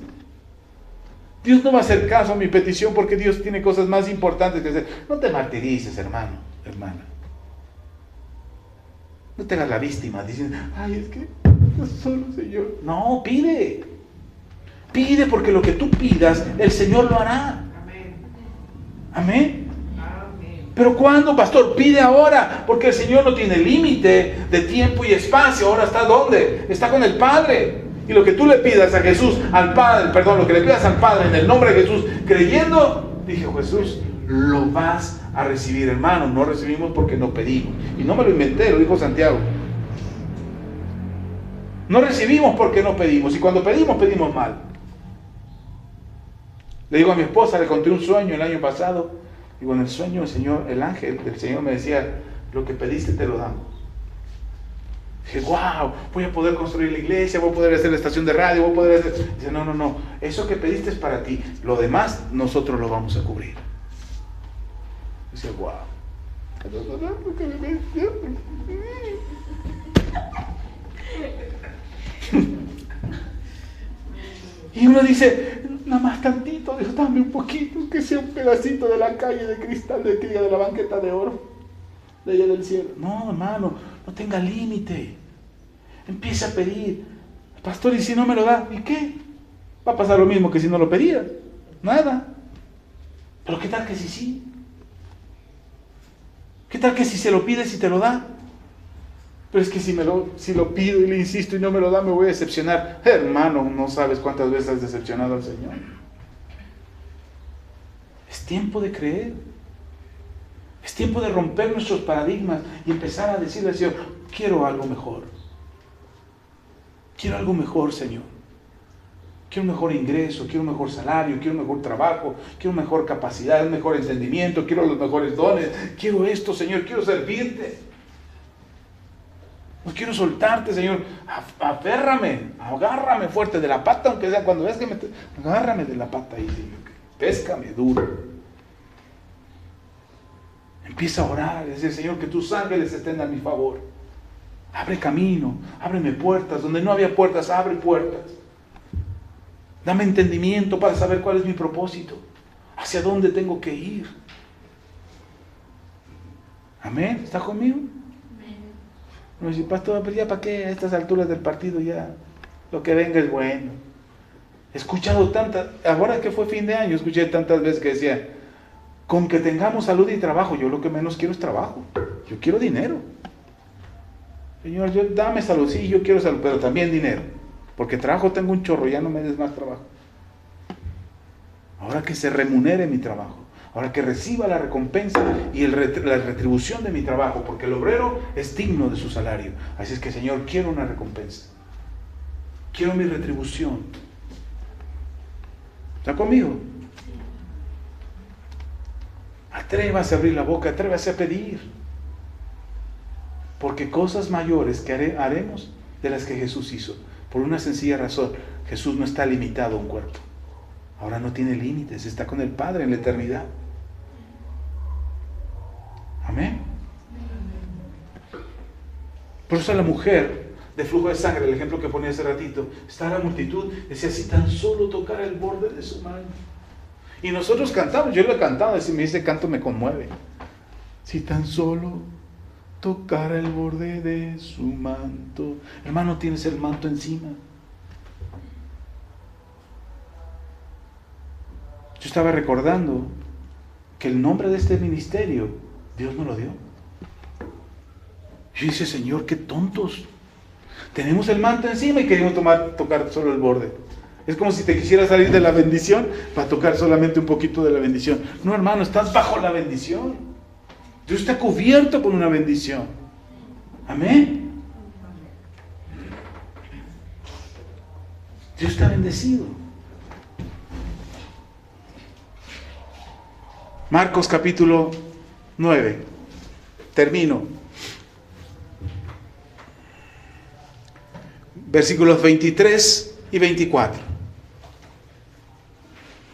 A: Dios no va a hacer caso a mi petición porque Dios tiene cosas más importantes que hacer. No te martirices, hermano, hermana. No te hagas la víctima diciendo, ay, es que yo solo, Señor. No, pide. Pide, porque lo que tú pidas, el Señor lo hará. Amén. Pero ¿cuándo, pastor? Pide ahora, porque el Señor no tiene límite de tiempo y espacio. Ahora está ¿dónde? Está con el Padre. Y lo que tú le pidas a Jesús, al Padre, lo que le pidas al Padre en el nombre de Jesús, creyendo, dijo Jesús, lo vas a recibir, hermano. No recibimos porque no pedimos. Y no me lo inventé, lo dijo Santiago. No recibimos porque no pedimos. Y cuando pedimos, pedimos mal. Le digo a mi esposa, le conté un sueño el año pasado. Digo, en el sueño el ángel del Señor me decía, lo que pediste te lo damos. Dije, wow, voy a poder construir la iglesia, voy a poder hacer la estación de radio, voy a poder hacer... Dice, no, eso que pediste es para ti, lo demás nosotros lo vamos a cubrir. Dice, wow. Y uno dice, nada más tantito, Dios, dame un poquito, que sea un pedacito de la calle de cristal de la banqueta de oro, de allá del cielo. No, hermano, no tenga límite. Empieza a pedir. Pastor, ¿y si no me lo da? ¿Y qué? Va a pasar lo mismo que si no lo pedía. Nada. Pero ¿qué tal que sí? ¿Qué tal que si se lo pides y te lo da? Pero es que si lo pido y le insisto y no me lo da, me voy a decepcionar. Hermano, no sabes cuántas veces has decepcionado al Señor. Es tiempo de creer. Es tiempo de romper nuestros paradigmas y empezar a decirle al Señor, quiero algo mejor. Quiero algo mejor, Señor. Quiero un mejor ingreso, quiero un mejor salario, quiero un mejor trabajo, quiero una mejor capacidad, un mejor entendimiento, quiero los mejores dones. Quiero esto, Señor, quiero servirte. No quiero soltarte, Señor. Aférrame, agárrame fuerte de la pata, aunque sea cuando veas que agárrame de la pata ahí, Señor. Péscame duro. Empieza a orar, decir, Señor, que tus ángeles estén a mi favor. Abre camino, ábreme puertas. Donde no había puertas, abre puertas. Dame entendimiento para saber cuál es mi propósito. ¿Hacia dónde tengo que ir? Amén. ¿Está conmigo? No dice, pastor, pero ya para qué a estas alturas del partido, ya lo que venga es bueno. He escuchado tantas, ahora que fue fin de año, escuché tantas veces que decía, con que tengamos salud y trabajo, yo lo que menos quiero es trabajo, yo quiero dinero. Señor, dame salud, sí, yo quiero salud, pero también dinero, porque trabajo tengo un chorro, ya no me des más trabajo. Ahora que se remunere mi trabajo, ahora que reciba la recompensa y la retribución de mi trabajo, porque el obrero es digno de su salario. Así es que, Señor, quiero una recompensa. Quiero mi retribución. ¿Está conmigo? Atrévase a abrir la boca, atrévase a pedir. Porque cosas mayores que haremos de las que Jesús hizo. Por una sencilla razón, Jesús no está limitado a un cuerpo. Ahora no tiene límites, está con el Padre en la eternidad. Amén. Por eso la mujer de flujo de sangre, el ejemplo que ponía hace ratito, está la multitud, decía, si tan solo tocara el borde de su mano. Y nosotros cantamos, yo lo he cantado, ese canto me conmueve. Si tan solo tocara el borde de su manto. Hermano, tienes el manto encima. Yo estaba recordando que el nombre de este ministerio, Dios nos lo dio. Yo dije, Señor, qué tontos. Tenemos el manto encima y queremos tocar solo el borde. Es como si te quisieras salir de la bendición para tocar solamente un poquito de la bendición. No, hermano, estás bajo la bendición. Dios está cubierto con una bendición. Amén. Dios está bendecido. Marcos capítulo 9. Termino. Versículos 23 y 24.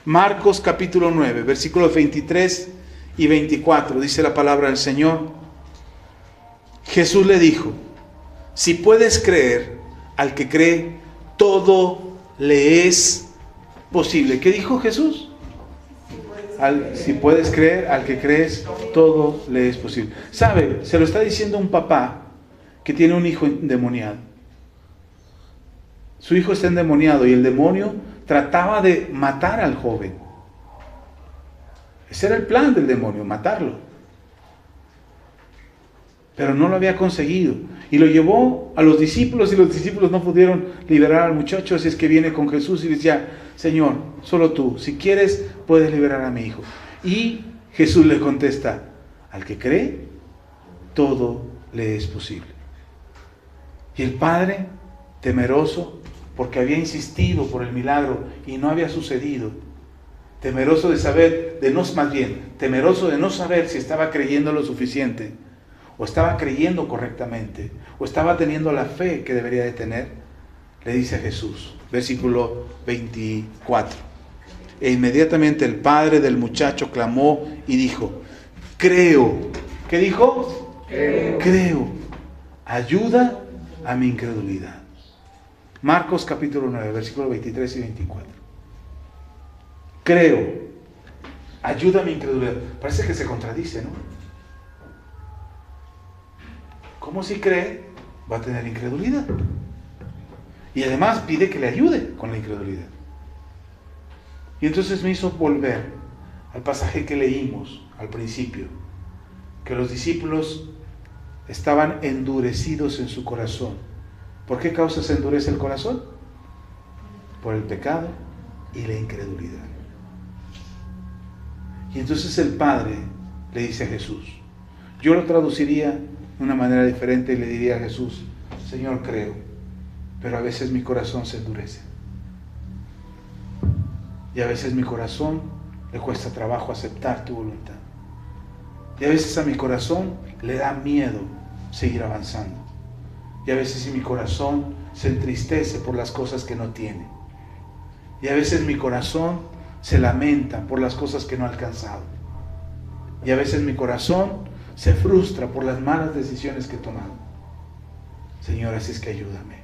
A: Marcos capítulo 9, versículos 23 y 24. Dice la palabra del Señor. Jesús le dijo, si puedes creer, al que cree, todo le es posible. ¿Qué dijo Jesús? Si puedes creer, al que crees, todo le es posible. ¿Sabe? Se lo está diciendo un papá que tiene un hijo endemoniado. Su hijo está endemoniado y el demonio trataba de matar al joven. Ese era el plan del demonio, matarlo. Pero no lo había conseguido. Y lo llevó a los discípulos y los discípulos no pudieron liberar al muchacho. Así es que viene con Jesús y decía, Señor, solo tú, si quieres, puedes liberar a mi hijo. Y Jesús le contesta, al que cree, todo le es posible. Y el padre, temeroso, porque había insistido por el milagro y no había sucedido, temeroso de saber, temeroso de no saber si estaba creyendo lo suficiente, o estaba creyendo correctamente, o estaba teniendo la fe que debería de tener, le dice a Jesús, versículo 24, e inmediatamente el padre del muchacho clamó y dijo, creo. ¿Qué dijo? Creo. Ayuda a mi incredulidad. Marcos capítulo 9, versículos 23 y 24. Creo. Ayuda a mi incredulidad. Parece que se contradice, ¿no? ¿Cómo si cree? Va a tener incredulidad. Y además pide que le ayude con la incredulidad. Y entonces me hizo volver al pasaje que leímos al principio, que los discípulos estaban endurecidos en su corazón. ¿Por qué causa se endurece el corazón? Por el pecado y la incredulidad. Y entonces el Padre le dice a Jesús, yo lo traduciría de una manera diferente y le diría a Jesús, Señor, creo, pero a veces mi corazón se endurece. Y a veces mi corazón le cuesta trabajo aceptar tu voluntad. Y a veces a mi corazón le da miedo seguir avanzando. Y a veces mi corazón se entristece por las cosas que no tiene. Y a veces mi corazón se lamenta por las cosas que no ha alcanzado. Y a veces mi corazón se frustra por las malas decisiones que he tomado. Señor, así es que ayúdame.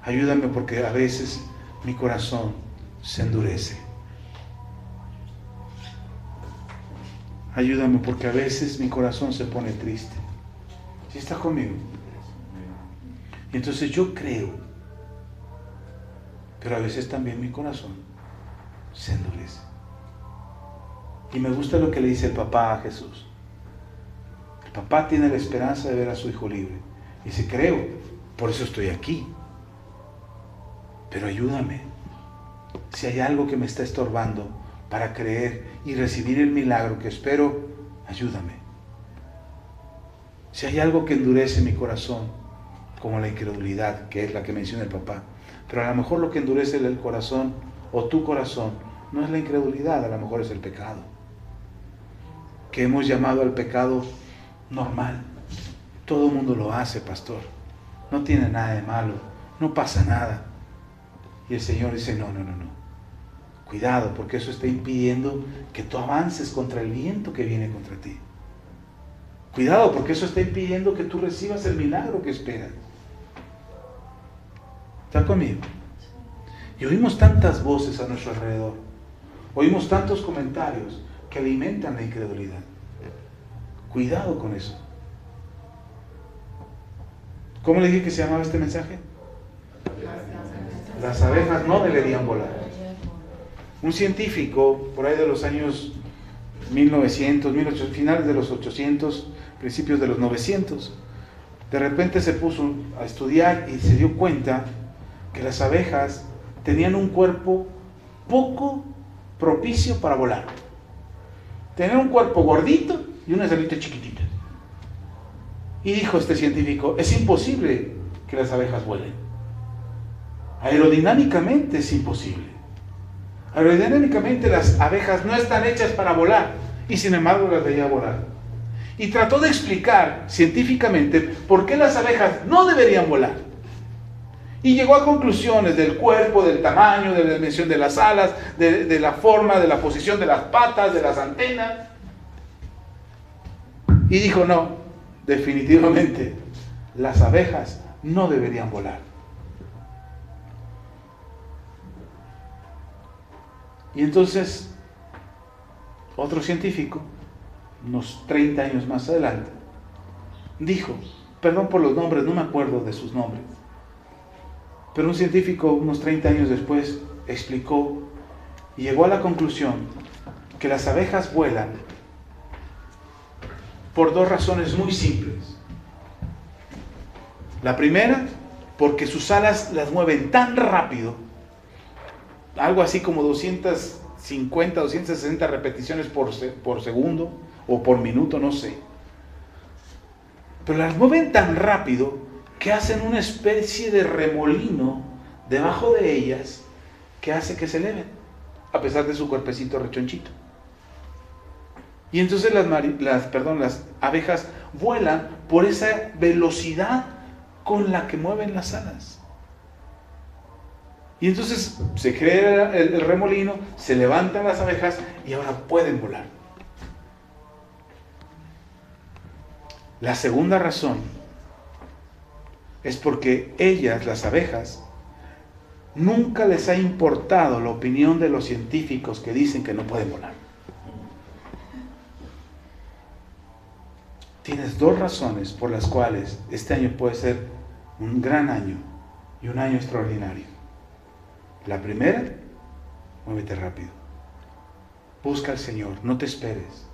A: Ayúdame porque a veces mi corazón se endurece. Ayúdame porque a veces mi corazón se pone triste. ¿Sí está conmigo? Y entonces yo creo, pero a veces también mi corazón se endurece. Y me gusta lo que le dice el papá a Jesús. El papá tiene la esperanza de ver a su hijo libre. Y dice, creo, por eso estoy aquí. Pero ayúdame. Si hay algo que me está estorbando para creer y recibir el milagro que espero, ayúdame. Si hay algo que endurece mi corazón, como la incredulidad, que es la que menciona el papá, pero a lo mejor lo que endurece el corazón o tu corazón no es la incredulidad, a lo mejor es el pecado, que hemos llamado al pecado normal. Todo el mundo lo hace, pastor, no tiene nada de malo, no pasa nada. Y el Señor dice, no, cuidado, porque eso está impidiendo que tú avances contra el viento que viene contra ti. Cuidado, porque eso está impidiendo que tú recibas el milagro que esperas. ¿Está conmigo? Y oímos tantas voces a nuestro alrededor, oímos tantos comentarios que alimentan la incredulidad. Cuidado con eso. ¿Cómo le dije que se llamaba este mensaje? Las abejas no deberían volar. Un científico, por ahí de los años 1900, 1800, finales de los 800, principios de los 900, de repente se puso a estudiar y se dio cuenta que las abejas tenían un cuerpo poco propicio para volar. Tenían un cuerpo gordito y unas alitas chiquititas. Y dijo este científico, es imposible que las abejas vuelen. Aerodinámicamente es imposible. Aerodinámicamente las abejas no están hechas para volar, y sin embargo las veía volar. Y trató de explicar científicamente por qué las abejas no deberían volar. Y llegó a conclusiones del cuerpo, del tamaño, de la dimensión de las alas, de la forma, de la posición de las patas, de las antenas. Y dijo, no, definitivamente las abejas no deberían volar. Y entonces, otro científico, unos 30 años más adelante, dijo, perdón por los nombres, no me acuerdo de sus nombres, pero un científico unos 30 años después explicó y llegó a la conclusión que las abejas vuelan por dos razones muy simples. La primera, porque sus alas las mueven tan rápido, algo así como 250, 260 repeticiones por segundo o por minuto, no sé. Pero las mueven tan rápido que hacen una especie de remolino debajo de ellas que hace que se eleven, a pesar de su cuerpecito rechonchito. Y entonces las abejas vuelan por esa velocidad con la que mueven las alas. Y entonces se crea el remolino, se levantan las abejas y ahora pueden volar. La segunda razón es porque ellas, las abejas, nunca les ha importado la opinión de los científicos que dicen que no pueden volar. Tienes dos razones por las cuales este año puede ser un gran año y un año extraordinario. La primera, muévete rápido. Busca al Señor, no te esperes.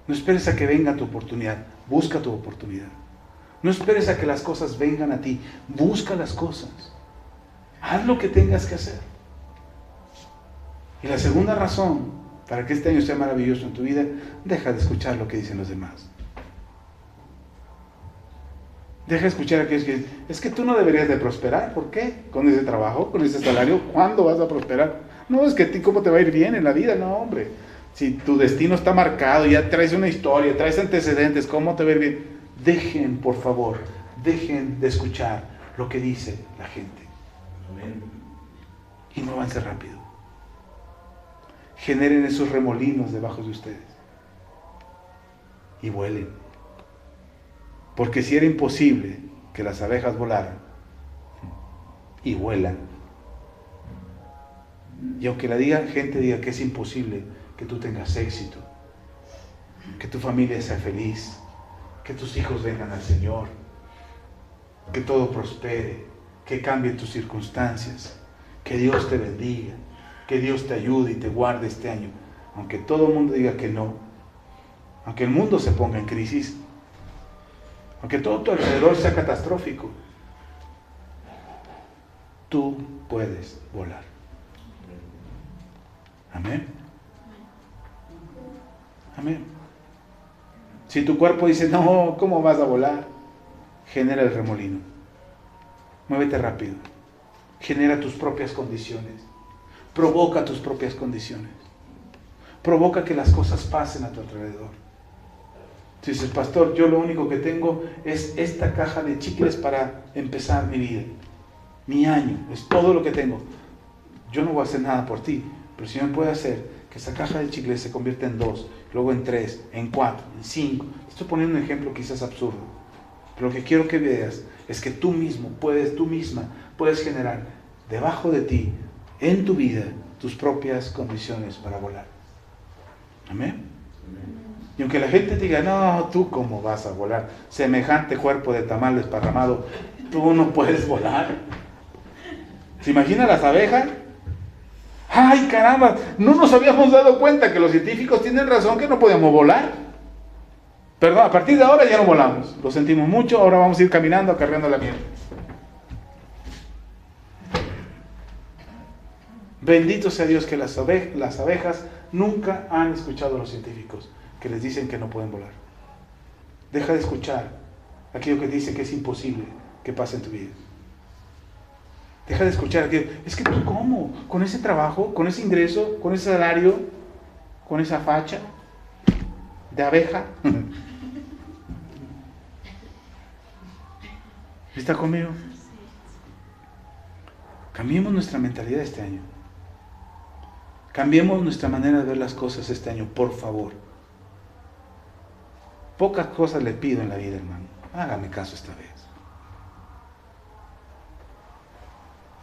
A: No esperes a que venga tu oportunidad, busca tu oportunidad. No esperes a que las cosas vengan a ti, busca las cosas. Haz lo que tengas que hacer. Y la segunda razón para que este año sea maravilloso en tu vida, deja de escuchar lo que dicen los demás. Deja de escuchar a aquellos que dicen, es que tú no deberías de prosperar. ¿Por qué? Con ese trabajo, con ese salario, ¿cuándo vas a prosperar? No, es que a ti cómo te va a ir bien en la vida. No, hombre. Si tu destino está marcado, ya traes una historia, traes antecedentes, ¿cómo te va a ir bien? Dejen, por favor, dejen de escuchar lo que dice la gente. Amén. Y muévanse rápido. Generen esos remolinos debajo de ustedes. Y vuelen. Porque si era imposible que las abejas volaran, y vuelan. Y aunque la gente diga que es imposible que tú tengas éxito, que tu familia sea feliz, que tus hijos vengan al Señor, que todo prospere, que cambien tus circunstancias, que Dios te bendiga, que Dios te ayude y te guarde este año. Aunque todo el mundo diga que no, aunque el mundo se ponga en crisis, aunque todo tu alrededor sea catastrófico, tú puedes volar. Amén. Amén. Si tu cuerpo dice, no, ¿cómo vas a volar? Genera el remolino. Muévete rápido. Genera tus propias condiciones. Provoca tus propias condiciones. Provoca que las cosas pasen a tu alrededor. Si dices, pastor, yo lo único que tengo es esta caja de chicles para empezar mi vida. Mi año, es todo lo que tengo. Yo no voy a hacer nada por ti, pero el Señor puede hacer que esa caja de chicles se convierta en 2, luego en 3, en 4, en 5. Estoy poniendo un ejemplo quizás absurdo, pero lo que quiero que veas es que tú misma puedes generar debajo de ti, en tu vida, tus propias condiciones para volar. Amén. Y aunque la gente diga, no, tú cómo vas a volar, semejante cuerpo de tamal desparramado, tú no puedes volar. ¿Se imagina las abejas? ¡Ay, caramba! No nos habíamos dado cuenta que los científicos tienen razón, que no podíamos volar. Perdón, a partir de ahora ya no volamos. Lo sentimos mucho, ahora vamos a ir caminando, acarreando la miel. Bendito sea Dios que las abejas nunca han escuchado a los científicos que les dicen que no pueden volar. Deja de escuchar aquello que dice que es imposible que pase en tu vida. Deja de escuchar aquello. Es que tú, ¿cómo? ¿Con ese trabajo? ¿Con ese ingreso? ¿Con ese salario? ¿Con esa facha de abeja? ¿Está conmigo? Cambiemos nuestra mentalidad este año. Cambiemos nuestra manera de ver las cosas este año, por favor. Pocas cosas le pido en la vida, hermano. Hágame caso esta vez.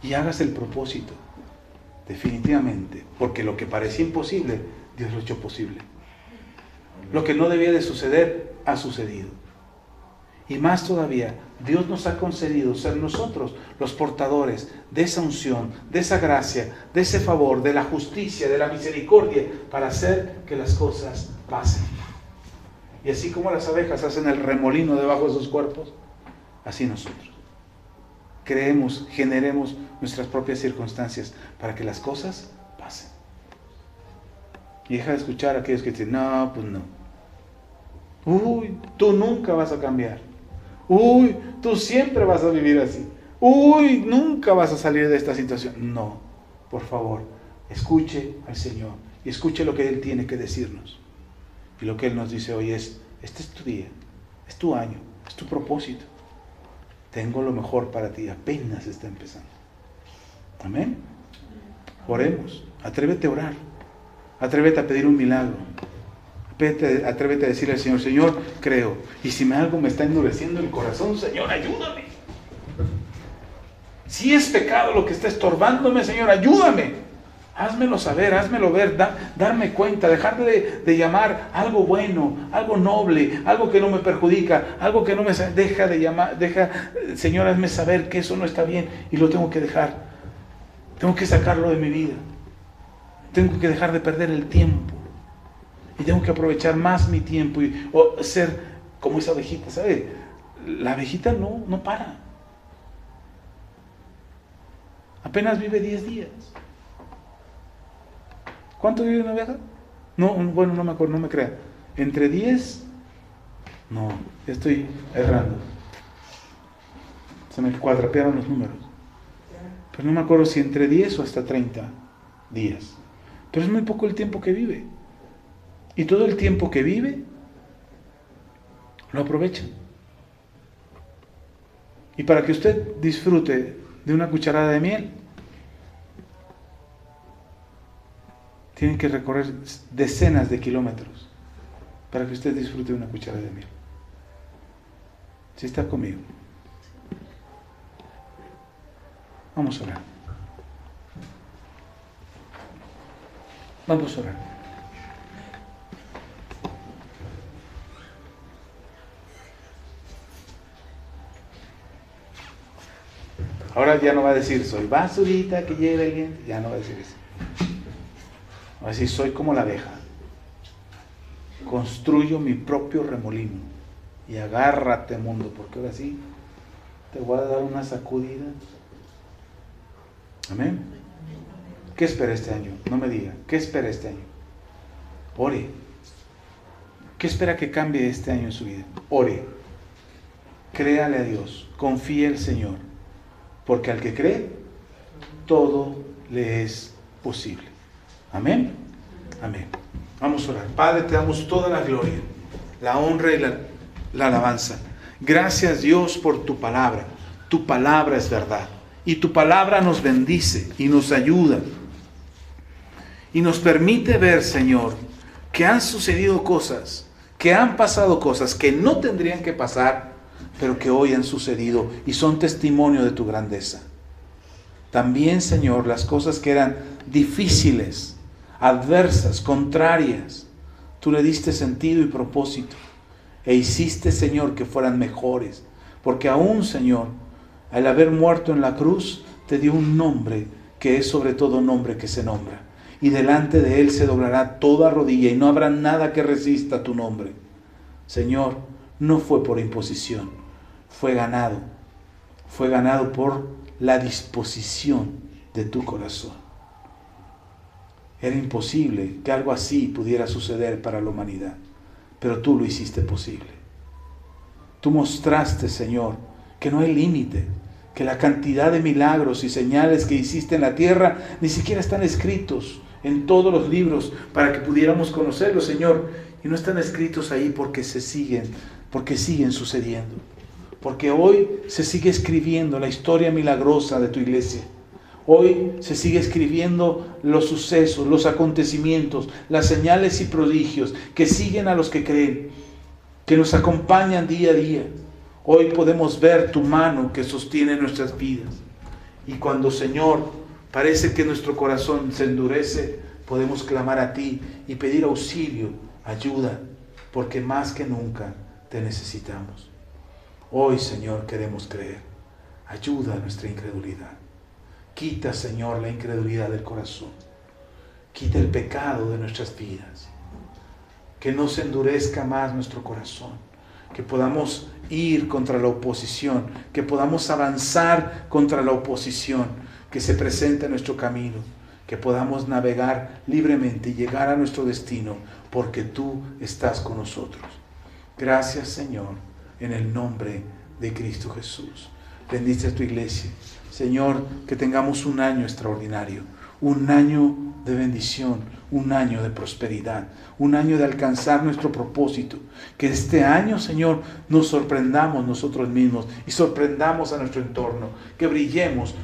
A: Y hagas el propósito, definitivamente, porque lo que parecía imposible, Dios lo ha hecho posible. Lo que no debía de suceder, ha sucedido. Y más todavía, Dios nos ha concedido ser nosotros los portadores de esa unción, de esa gracia, de ese favor, de la justicia, de la misericordia, para hacer que las cosas pasen. Y así como las abejas hacen el remolino debajo de sus cuerpos, así nosotros creemos, generemos nuestras propias circunstancias para que las cosas pasen. Y deja de escuchar a aquellos que dicen, no, pues no. Uy, tú nunca vas a cambiar. Uy, tú siempre vas a vivir así. Uy, nunca vas a salir de esta situación. No, por favor, escuche al Señor y escuche lo que Él tiene que decirnos. Y lo que Él nos dice hoy es, este es tu día, es tu año, es tu propósito. Tengo lo mejor para ti, apenas está empezando. Amén. Oremos, atrévete a orar, atrévete a pedir un milagro, atrévete a decirle al Señor, Señor, creo, y si algo me está endureciendo el corazón, Señor, ayúdame. Si es pecado lo que está estorbándome, Señor, ayúdame. Házmelo saber, házmelo ver, darme cuenta, dejar de llamar algo bueno, algo noble, algo que no me perjudica, algo que no me... Deja de llamar, Señor, hazme saber que eso no está bien y lo tengo que dejar. Tengo que sacarlo de mi vida. Tengo que dejar de perder el tiempo. Y tengo que aprovechar más mi tiempo o ser como esa abejita, ¿sabe? La abejita no para. Apenas vive 10 días. ¿Cuánto vive una abeja? No, bueno, no me acuerdo, no me crea. ¿Entre 10? No, estoy errando. Se me cuadrapearon los números. Pero no me acuerdo si entre 10 o hasta 30 días. Pero es muy poco el tiempo que vive. Y todo el tiempo que vive, lo aprovecha. Y para que usted disfrute de una cucharada de miel, tienen que recorrer decenas de kilómetros para que usted disfrute de una cucharada de miel. ¿Sí está conmigo? Vamos a orar. Vamos a orar. Ahora ya no va a decir, soy basurita que lleva el viento. Ya no va a decir eso. Va a decir, soy como la abeja. Construyo mi propio remolino. Y agárrate, mundo, porque ahora sí te voy a dar una sacudida. Amén. ¿Qué espera este año? No me diga. ¿Qué espera este año? Ore. ¿Qué espera que cambie este año en su vida? Ore. Créale a Dios. Confíe en el Señor. Porque al que cree, todo le es posible. Amén. Amén. Vamos a orar. Padre, te damos toda la gloria, la honra y la alabanza. Gracias, Dios, por tu palabra. Tu palabra es verdad. Y tu palabra nos bendice y nos ayuda. Y nos permite ver, Señor, que han sucedido cosas, que han pasado cosas que no tendrían que pasar, pero que hoy han sucedido y son testimonio de tu grandeza. También, Señor, las cosas que eran difíciles, adversas, contrarias, tú le diste sentido y propósito. E hiciste, Señor, que fueran mejores. Porque aún, Señor, al haber muerto en la cruz, te dio un nombre que es sobre todo nombre que se nombra. Y delante de él se doblará toda rodilla y no habrá nada que resista tu nombre. Señor, no fue por imposición, fue ganado por la disposición de tu corazón. Era imposible que algo así pudiera suceder para la humanidad, pero tú lo hiciste posible. Tú mostraste, Señor, que no hay límite, que la cantidad de milagros y señales que hiciste en la tierra ni siquiera están escritos en todos los libros para que pudiéramos conocerlos, Señor, y no están escritos ahí porque siguen sucediendo, porque hoy se sigue escribiendo la historia milagrosa de tu iglesia. Hoy se sigue escribiendo los sucesos, los acontecimientos, las señales y prodigios que siguen a los que creen, que nos acompañan día a día. Hoy podemos ver tu mano que sostiene nuestras vidas. Y cuando, Señor, parece que nuestro corazón se endurece, podemos clamar a ti y pedir auxilio, ayuda, porque más que nunca te necesitamos. Hoy, Señor, queremos creer. Ayuda a nuestra incredulidad. Quita, Señor, la incredulidad del corazón. Quita el pecado de nuestras vidas. Que no se endurezca más nuestro corazón. Que podamos ir contra la oposición. Que podamos avanzar contra la oposición que se presenta en nuestro camino. Que podamos navegar libremente y llegar a nuestro destino, porque tú estás con nosotros. Gracias, Señor, en el nombre de Cristo Jesús. Bendice a tu iglesia. Señor, que tengamos un año extraordinario, un año de bendición, un año de prosperidad, un año de alcanzar nuestro propósito. Que este año, Señor, nos sorprendamos nosotros mismos y sorprendamos a nuestro entorno. Que brillemos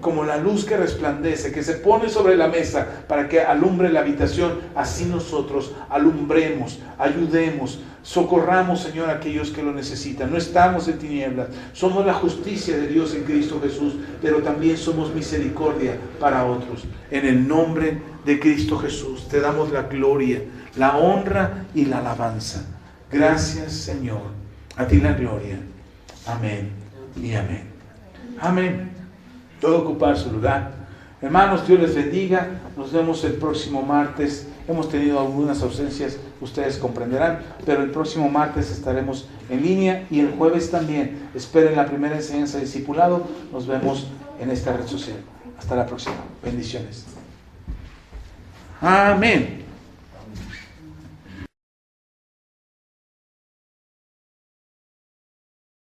A: como la luz que resplandece, que se pone sobre la mesa para que alumbre la habitación. Así nosotros alumbremos, ayudemos, socorramos, Señor, a aquellos que lo necesitan. No estamos en tinieblas, somos la justicia de Dios en Cristo Jesús, pero también somos misericordia para otros. En el nombre de Cristo Jesús te damos la gloria, la honra y la alabanza. Gracias, Señor. A ti la gloria. Amén y amén. Amén. Todo ocupar su lugar. Hermanos, Dios les bendiga. Nos vemos el próximo martes. Hemos tenido algunas ausencias, ustedes comprenderán, pero el próximo martes estaremos en línea y el jueves también. Esperen la primera enseñanza de discipulado. Nos vemos en esta red social. Hasta la próxima. Bendiciones. Amén.